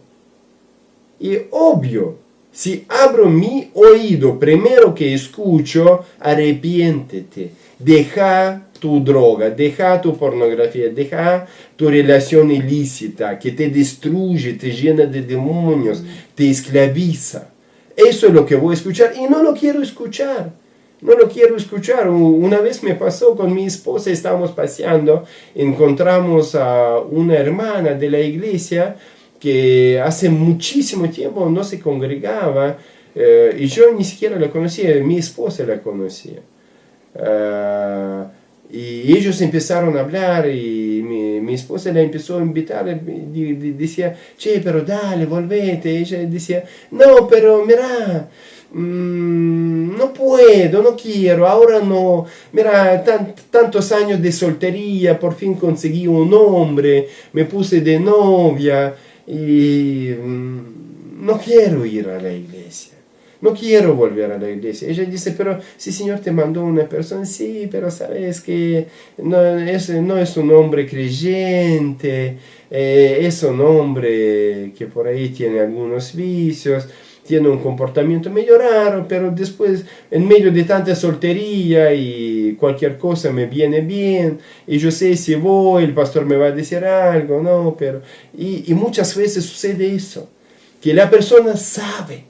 y obvio, si abro mi oído primero que escucho, arrepiéntete, deja tu droga, deja tu pornografía, deja tu relación ilícita que te destruye, te llena de demonios, te esclaviza. Eso es lo que voy a escuchar y no lo quiero escuchar. No lo quiero escuchar. Una vez me pasó con mi esposa, estábamos paseando, encontramos a una hermana de la iglesia que hace muchísimo tiempo no se congregaba, y yo ni siquiera la conocía, mi esposa la conocía. Y ellos empezaron a hablar y mi esposa la empezó a invitar, decía, che, pero dale, volvete. Ella decía, no, pero mira, no puedo, no quiero, ahora no, mira, tantos años de soltería, por fin conseguí un hombre, me puse de novia y no quiero ir a la iglesia, no quiero volver a la iglesia. Ella dice, pero si el Señor te mandó una persona, sí, pero sabes que no es un hombre creyente, es un hombre que por ahí tiene algunos vicios, tiene un comportamiento medio raro, pero después, en medio de tanta soltería y cualquier cosa me viene bien, y yo sé si voy, el pastor me va a decir algo, no, pero... Y muchas veces sucede eso, que la persona sabe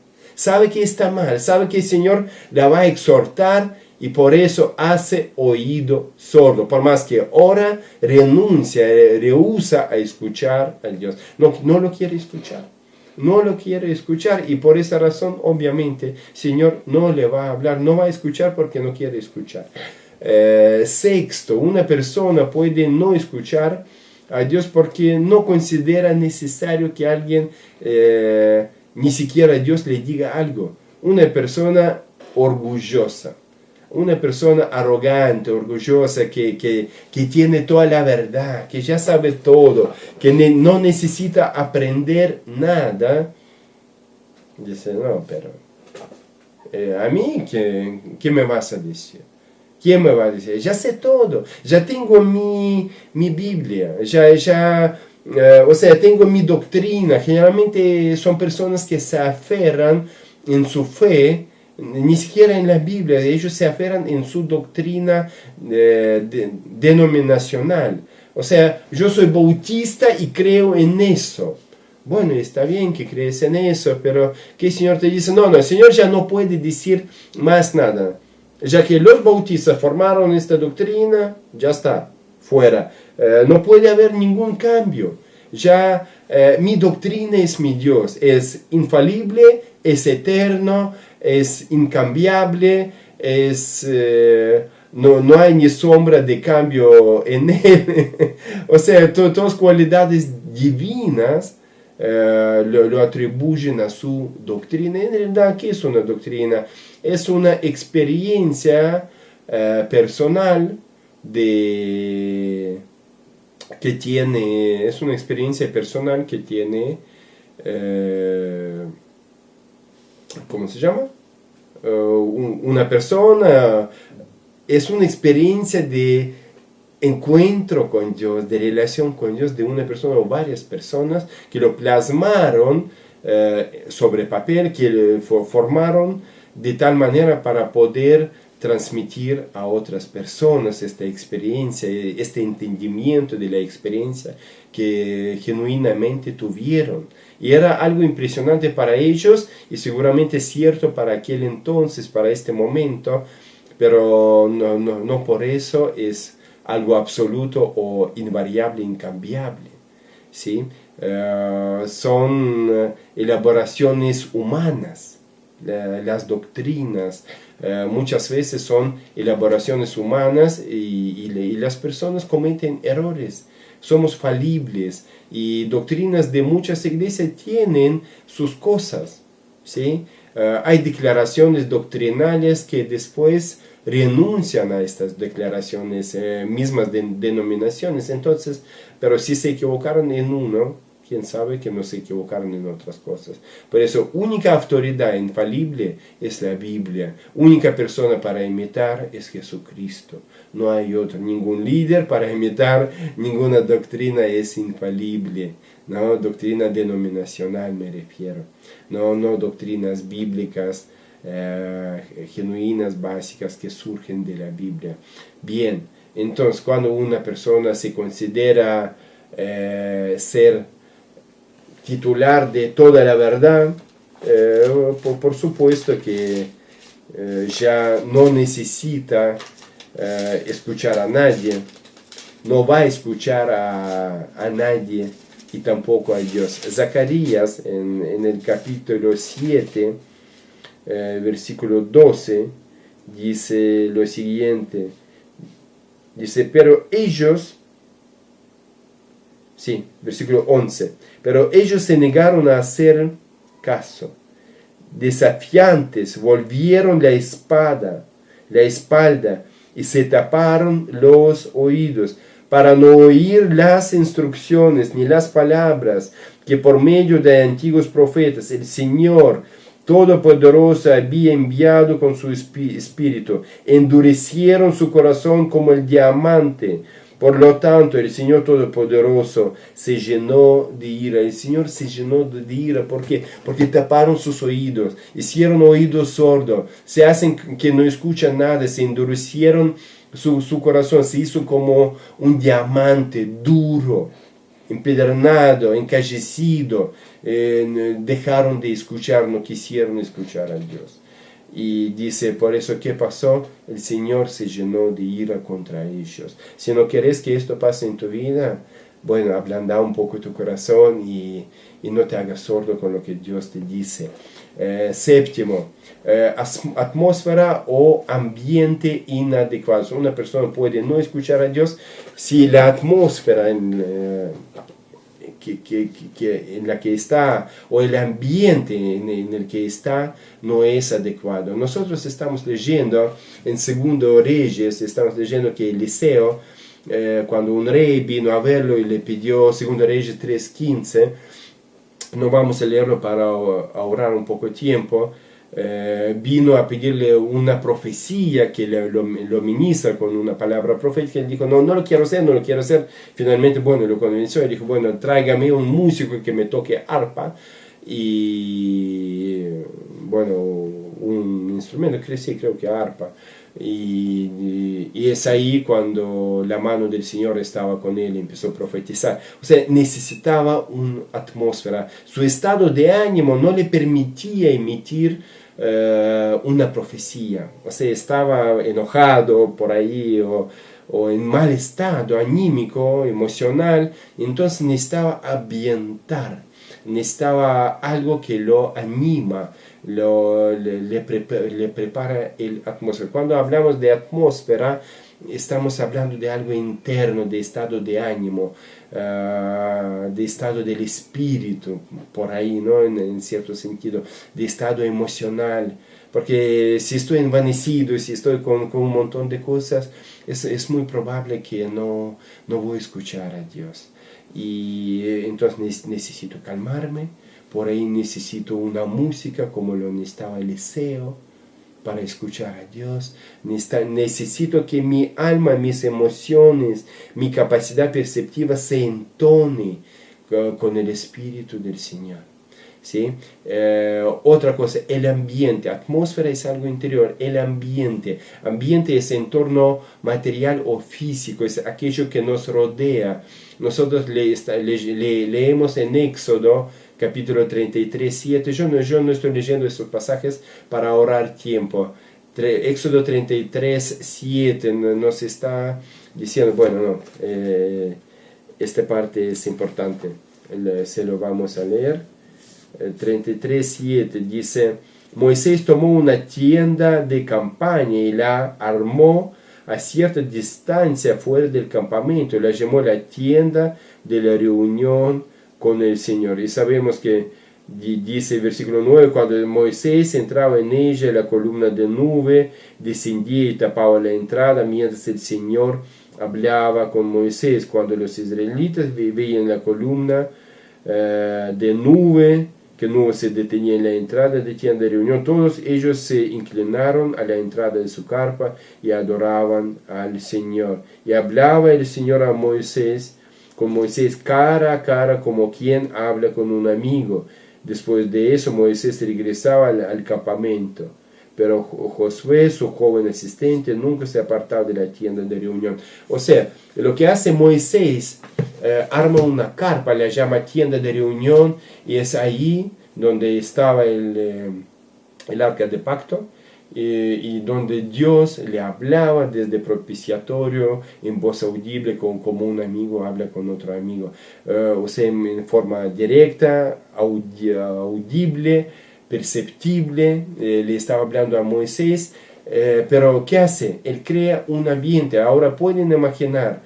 que está mal, sabe que el Señor la va a exhortar, y por eso hace oído sordo, por más que ora, renuncia, rehúsa a escuchar a Dios, no lo quiere escuchar. No lo quiere escuchar, y por esa razón obviamente Señor no le va a hablar, no va a escuchar porque no quiere escuchar. Sexto, una persona puede no escuchar a Dios porque no considera necesario que alguien, ni siquiera Dios, le diga algo. Una persona orgullosa, una persona arrogante, orgullosa, que tiene toda la verdad, que ya sabe todo, que no necesita aprender nada, dice, no, pero a mí, ¿qué me vas a decir? ¿Quién me va a decir? Ya sé todo, ya tengo mi Biblia, tengo mi doctrina. Generalmente son personas que se aferran en su fe, ni siquiera en la Biblia, ellos se aferran en su doctrina denominacional. O sea, yo soy bautista y creo en eso. Bueno, está bien que crees en eso, pero que el Señor te dice, no, el Señor ya no puede decir más nada. Ya que los bautistas formaron esta doctrina, ya está, fuera. No puede haber ningún cambio. Ya mi doctrina es mi Dios, es infalible, es eterno, es incambiable, no hay ni sombra de cambio en él. O sea, todas cualidades divinas lo atribuyen a su doctrina. En realidad, ¿qué es una doctrina? Es una experiencia personal es una experiencia personal que tiene, ¿cómo se llama? Una persona, es una experiencia de encuentro con Dios, de relación con Dios de una persona o varias personas que lo plasmaron sobre papel, que lo formaron de tal manera para poder transmitir a otras personas esta experiencia, este entendimiento de la experiencia que genuinamente tuvieron. Y era algo impresionante para ellos y seguramente cierto para aquel entonces, para este momento, pero no por eso es algo absoluto o invariable, incambiable. ¿Sí? Son elaboraciones humanas. Las doctrinas muchas veces son elaboraciones humanas y las personas cometen errores. Somos falibles y doctrinas de muchas iglesias tienen sus cosas. ¿Sí? Hay declaraciones doctrinales que después renuncian a estas declaraciones mismas de denominaciones. Entonces, pero si se equivocaron en uno, quién sabe que no se equivocaron en otras cosas. Por eso, única autoridad infalible es la Biblia. Única persona para imitar es Jesucristo. No hay otro. Ningún líder para imitar, ninguna doctrina es infalible. No, doctrina denominacional me refiero. No doctrinas bíblicas genuinas, básicas que surgen de la Biblia. Bien, entonces cuando una persona se considera ser titular de toda la verdad, por supuesto que ya no necesita escuchar a nadie, no va a escuchar a nadie y tampoco a Dios. Zacarías en el capítulo 7, versículo 12, dice lo siguiente, dice, pero ellos, sí, versículo 11, pero ellos se negaron a hacer caso, desafiantes, volvieron la espalda y se taparon los oídos para no oír las instrucciones ni las palabras que por medio de antiguos profetas el Señor Todopoderoso había enviado con su espíritu. Endurecieron su corazón como el diamante. Por lo tanto, el Señor Todopoderoso se llenó de ira. El Señor se llenó de ira. ¿Por qué? Porque taparon sus oídos, hicieron oídos sordos, se hacen que no escuchan nada, se endurecieron su corazón, se hizo como un diamante duro, empedernado, encallecido. Dejaron de escuchar, no quisieron escuchar a Dios. Y dice, por eso, ¿qué pasó? El Señor se llenó de ira contra ellos. Si no quieres que esto pase en tu vida, bueno, ablanda un poco tu corazón y no te hagas sordo con lo que Dios te dice. Séptimo, atmósfera o ambiente inadecuado. Una persona puede no escuchar a Dios si la atmósfera en la que está, o el ambiente en el que está, no es adecuado. Nosotros estamos leyendo en Segundo Reyes, estamos leyendo que Eliseo, cuando un rey vino a verlo y le pidió, Segundo Reyes 3:15, no vamos a leerlo para ahorrar un poco de tiempo, vino a pedirle una profecía que lo ministra con una palabra profética. Él dijo, no lo quiero hacer. Finalmente, bueno, lo convenció y dijo, bueno, tráigame un músico que me toque arpa y, bueno, un instrumento, creo que arpa. Y es ahí cuando la mano del Señor estaba con él y empezó a profetizar. O sea, necesitaba una atmósfera. Su estado de ánimo no le permitía emitir una profecía. O sea, estaba enojado por ahí o o en mal estado anímico, emocional, entonces necesitaba ambientar, necesitaba algo que lo anima, le prepara el atmósfera. Cuando hablamos de atmósfera, estamos hablando de algo interno, de estado de ánimo, de estado del espíritu, por ahí, ¿no? En cierto sentido, de estado emocional. Porque si estoy envanecido, si estoy con un montón de cosas, es muy probable que no voy a escuchar a Dios. Y entonces necesito calmarme, por ahí necesito una música como lo necesitaba Eliseo para escuchar a Dios. Necesito que mi alma, mis emociones, mi capacidad perceptiva se entone con el Espíritu del Señor. ¿Sí? Otra cosa, el ambiente. Atmósfera es algo interior. El ambiente es entorno material o físico, es aquello que nos rodea. Nosotros leemos en Éxodo capítulo 33, 7. Yo no estoy leyendo estos pasajes para ahorrar tiempo. Éxodo 33, 7 nos está diciendo, bueno, no, esta parte es importante, se lo vamos a leer. 33, 7 dice: Moisés tomó una tienda de campaña y la armó a cierta distancia fuera del campamento, y la llamó la tienda de la reunión con el Señor. Y sabemos que dice el versículo 9, cuando Moisés entraba en ella, la columna de nube descendía y tapaba la entrada, mientras el Señor hablaba con Moisés. Cuando los israelitas veían la columna de nube, que no se detenía en la entrada de tienda de reunión, todos ellos se inclinaron a la entrada de su carpa y adoraban al Señor. Y hablaba el Señor a Moisés, con Moisés cara a cara, como quien habla con un amigo. Después de eso, Moisés regresaba al campamento. Pero Josué, su joven asistente, nunca se apartaba de la tienda de reunión. O sea, lo que hace Moisés, arma una carpa, la llama tienda de reunión, y es ahí donde estaba el arca de pacto, y donde Dios le hablaba desde propiciatorio, en voz audible, como un amigo habla con otro amigo. O sea, en forma directa, audible, perceptible, le estaba hablando a Moisés. Pero ¿qué hace? Él crea un ambiente. Ahora pueden imaginar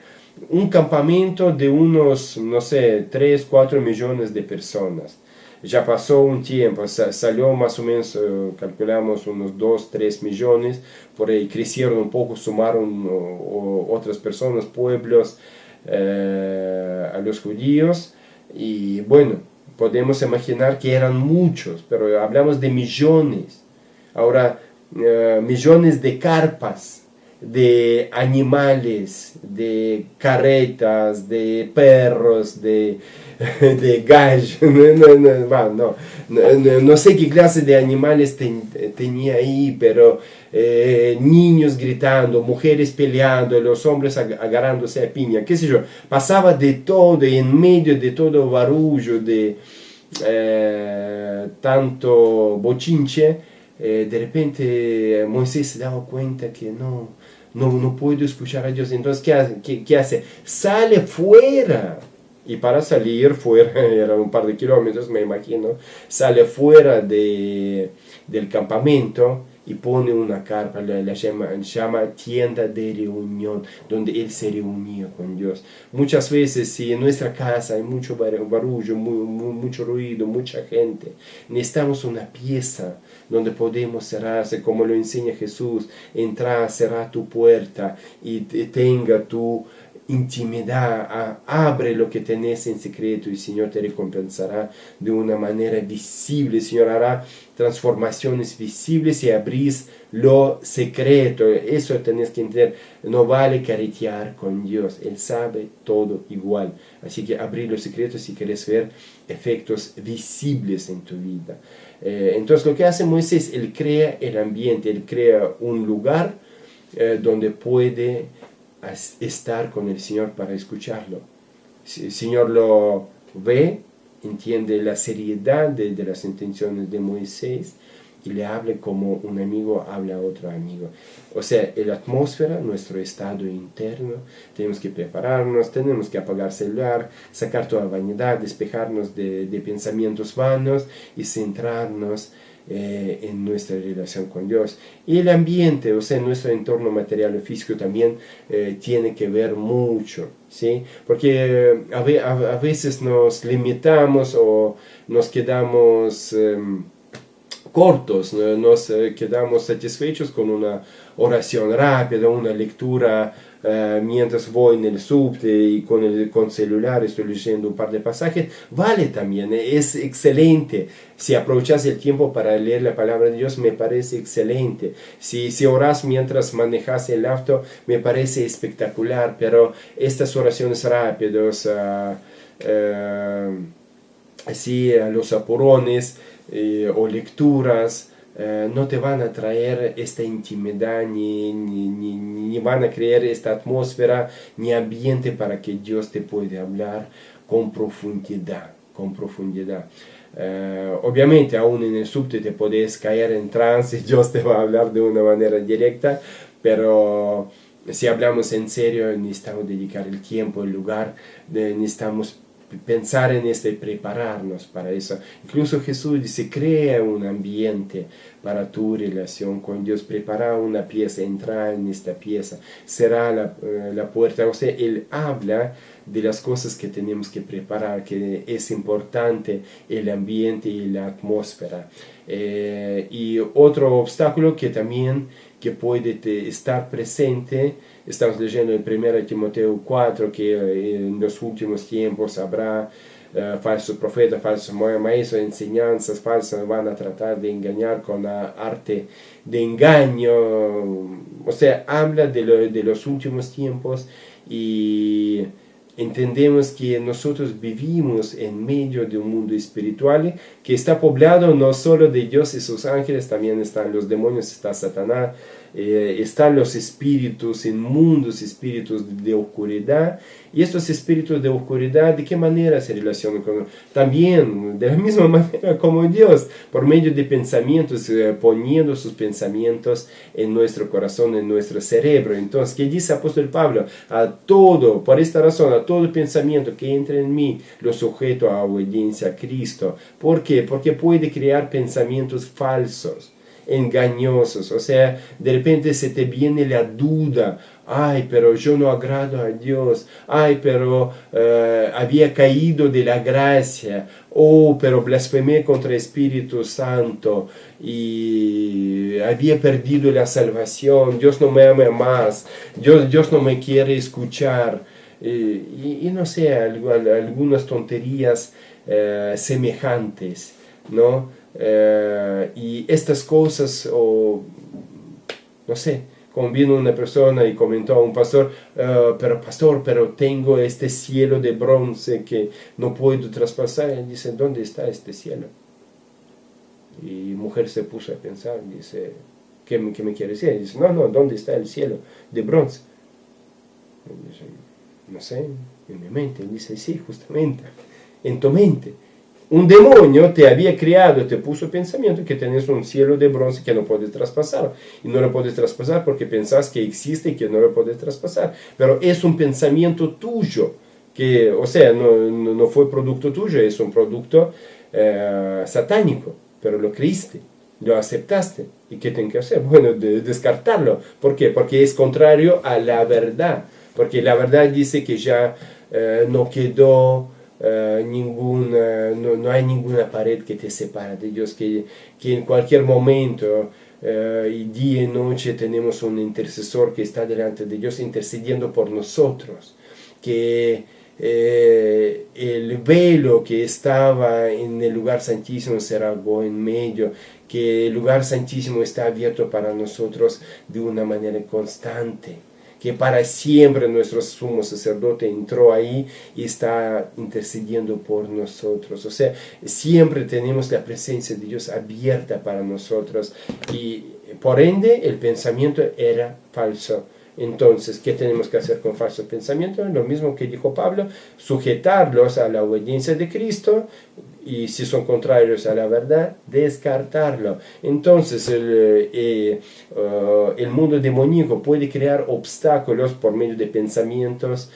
un campamento de unos, no sé, 3, 4 millones de personas. Ya pasó un tiempo, salió más o menos, calculamos unos 2, 3 millones, por ahí crecieron un poco, sumaron otras personas, pueblos, a los judíos, y bueno, podemos imaginar que eran muchos, pero hablamos de millones. Ahora, millones de carpas, de animales, de carretas, de perros, de gallos, no sé qué clase de animales tenía ahí, pero niños gritando, mujeres peleando, los hombres agarrándose a piña, qué sé yo, pasaba de todo, y en medio de todo barullo, de tanto bochinche, de repente Moisés se daba cuenta que no puedo escuchar a Dios. Entonces, ¿qué hace? Sale fuera. Y para salir fuera, eran un par de kilómetros, me imagino, sale fuera del campamento y pone una carpa, la llama tienda de reunión, donde él se reunía con Dios. Muchas veces, si en nuestra casa hay mucho barullo, mucho ruido, mucha gente, necesitamos una pieza donde podemos cerrarse, como lo enseña Jesús: entrar, cerrar tu puerta y tenga tu intimidad, abre lo que tenés en secreto, y el Señor te recompensará de una manera visible. El Señor hará transformaciones visibles y abrís lo secreto. Eso tenés que entender. No vale caretear con Dios, Él sabe todo igual. Así que abrir los secretos si querés ver efectos visibles en tu vida. Entonces lo que hace Moisés, él crea el ambiente, él crea un lugar donde puede estar con el Señor para escucharlo. El Señor lo ve, entiende la seriedad de las intenciones de Moisés, y le hable como un amigo habla a otro amigo. O sea, la atmósfera, nuestro estado interno, tenemos que prepararnos, tenemos que apagar el celular, sacar toda vanidad, despejarnos de pensamientos vanos y centrarnos en nuestra relación con Dios. Y el ambiente, o sea, nuestro entorno material y físico también tiene que ver mucho, ¿sí? Porque a veces nos limitamos o nos quedamos cortos, nos quedamos satisfechos con una oración rápida, una lectura mientras voy en el subte y con celular estoy leyendo un par de pasajes, vale también, es excelente. Si aprovechas el tiempo para leer la palabra de Dios, me parece excelente. Si oras mientras manejas el auto, me parece espectacular, pero estas oraciones rápidas, así a los aporones o lecturas, no te van a traer esta intimidad, ni van a crear esta atmósfera, ni ambiente para que Dios te pueda hablar con profundidad, con profundidad. Obviamente aún en el subte te puedes caer en trance y Dios te va a hablar de una manera directa, pero si hablamos en serio necesitamos dedicar el tiempo, el lugar, necesitamos pensar en esto y prepararnos para eso. Incluso Jesús dice, crea un ambiente para tu relación con Dios, prepara una pieza, entra en esta pieza, será la puerta. O sea, Él habla de las cosas que tenemos que preparar, que es importante el ambiente y la atmósfera. Y otro obstáculo que también que puede estar presente, estamos leyendo en 1 Timoteo 4 que en los últimos tiempos habrá falsos profetas, falsos maestros, enseñanzas falsas, van a tratar de engañar con la arte de engaño. O sea, habla de los últimos tiempos y entendemos que nosotros vivimos en medio de un mundo espiritual que está poblado no solo de Dios y sus ángeles, también están los demonios, está Satanás, están los espíritus inmundos, espíritus de oscuridad. Y estos espíritus de oscuridad, ¿de qué manera se relacionan con? También de la misma manera como Dios, por medio de pensamientos, poniendo sus pensamientos en nuestro corazón, en nuestro cerebro. Entonces, ¿qué dice el apóstol Pablo? A todo, por esta razón, a todo pensamiento que entre en mí, lo sujeto a obediencia a Cristo. ¿Por qué? Porque puede crear pensamientos falsos, engañosos. O sea, de repente se te viene la duda, ay, pero yo no agrado a Dios, ay, pero había caído de la gracia, oh, pero blasfemé contra el Espíritu Santo y había perdido la salvación, Dios no me ama más, Dios no me quiere escuchar, y no sé, algunas tonterías semejantes, ¿no? Y estas cosas, o no sé, como vino una persona y comentó a un pastor, pero tengo este cielo de bronce que no puedo traspasar. Y él dice, ¿dónde está este cielo? Y mujer se puso a pensar, dice, ¿qué me quiere decir? Y dice, no, ¿dónde está el cielo de bronce? Y dice, no sé, en mi mente. Y dice, sí, justamente, en tu mente. Un demonio te había creado, te puso pensamiento que tenés un cielo de bronce que no puedes traspasar. Y no lo puedes traspasar porque pensás que existe y que no lo puedes traspasar. Pero es un pensamiento tuyo, que, o sea, no fue producto tuyo, es un producto satánico. Pero lo creíste, lo aceptaste. ¿Y qué tengo que hacer? Bueno, descartarlo. ¿Por qué? Porque es contrario a la verdad. Porque la verdad dice que ya no quedó... no hay ninguna pared que te separa de Dios, que en cualquier momento y día y noche tenemos un intercesor que está delante de Dios intercediendo por nosotros, que el velo que estaba en el lugar santísimo se rasgó en medio, que el lugar santísimo está abierto para nosotros de una manera constante, que para siempre nuestro sumo sacerdote entró ahí y está intercediendo por nosotros. O sea, siempre tenemos la presencia de Dios abierta para nosotros y por ende el pensamiento era falso. Entonces, ¿qué tenemos que hacer con falsos pensamientos? Lo mismo que dijo Pablo, sujetarlos a la obediencia de Cristo y si son contrarios a la verdad, descartarlo. Entonces el mundo demoníaco puede crear obstáculos por medio de pensamientos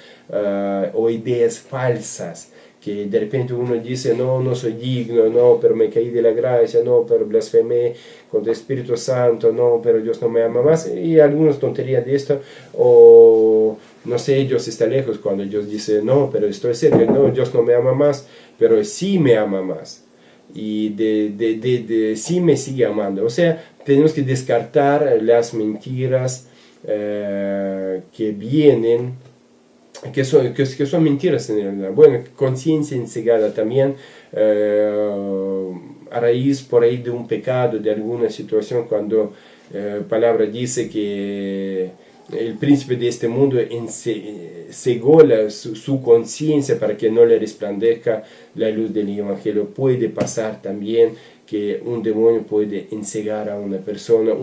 o ideas falsas, que de repente uno dice, no, no soy digno, no, pero me caí de la gracia, no, pero blasfemé contra el Espíritu Santo, no, pero Dios no me ama más, y algunas tonterías de esto, o no sé, Dios está lejos, cuando Dios dice, no, pero estoy cerca, no, Dios no me ama más, pero sí me ama más, y sí me sigue amando. O sea, tenemos que descartar las mentiras que vienen, que son mentiras en realidad. Bueno, conciencia ensegada también, a raíz por ahí de un pecado, de alguna situación, cuando palabra dice que el príncipe de este mundo cegó su conciencia para que no le resplandezca la luz del Evangelio. Puede pasar también que un demonio puede encegar a una persona.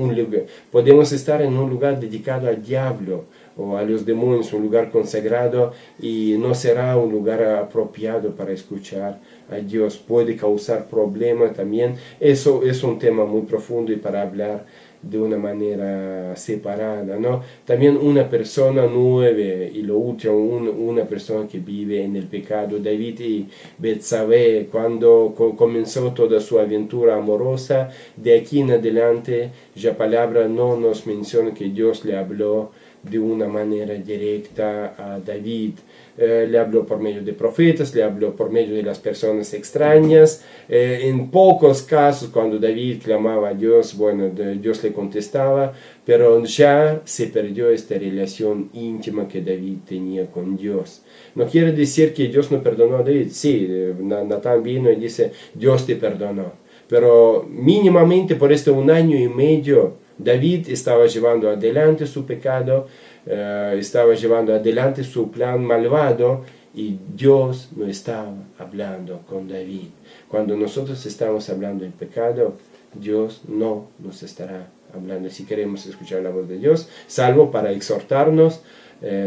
Podemos estar en un lugar dedicado al diablo o a los demonios, un lugar consagrado, y no será un lugar apropiado para escuchar a Dios. Puede causar problemas también. Eso es un tema muy profundo y para hablar de una manera separada, ¿no? También una persona nueva, y lo último, una persona que vive en el pecado. David y Betsabé, cuando comenzó toda su aventura amorosa, de aquí en adelante ya palabra no nos menciona que Dios le habló de una manera directa a David. Le habló por medio de profetas, le habló por medio de las personas extrañas. En pocos casos, cuando David clamaba a Dios, bueno, Dios le contestaba, pero ya se perdió esta relación íntima que David tenía con Dios. No quiere decir que Dios no perdonó a David. Sí, Natán vino y dice, Dios te perdonó. Pero mínimamente por este 1 año y medio, David estaba llevando adelante su pecado, estaba llevando adelante su plan malvado, y Dios no estaba hablando con David. Cuando nosotros estamos hablando del pecado, Dios no nos estará hablando. Si queremos escuchar la voz de Dios, salvo para exhortarnos,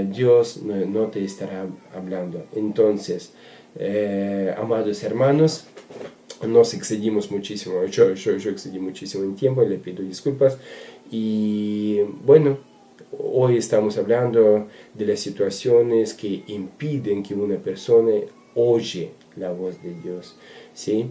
Dios no te estará hablando. Entonces, amados hermanos, nos excedimos muchísimo, yo excedí muchísimo en tiempo y le pido disculpas. Y bueno, hoy estamos hablando de las situaciones que impiden que una persona oye la voz de Dios, ¿sí?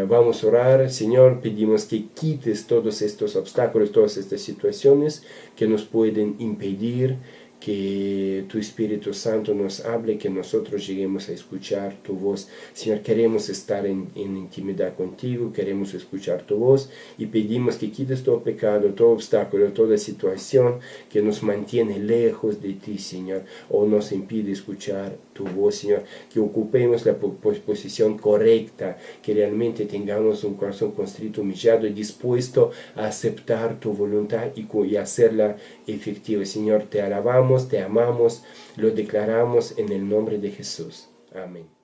Vamos a orar. Señor, pedimos que quites todos estos obstáculos, todas estas situaciones que nos pueden impedir que tu Espíritu Santo nos hable, que nosotros lleguemos a escuchar tu voz. Señor, queremos estar en intimidad contigo, queremos escuchar tu voz, y pedimos que quites todo pecado, todo obstáculo, toda situación que nos mantiene lejos de ti, Señor, o nos impide escuchar tu voz, Señor. Que ocupemos la posición correcta, que realmente tengamos un corazón constrito, humillado y dispuesto a aceptar tu voluntad y hacerla efectiva. Señor, te alabamos, te amamos, lo declaramos en el nombre de Jesús. Amén.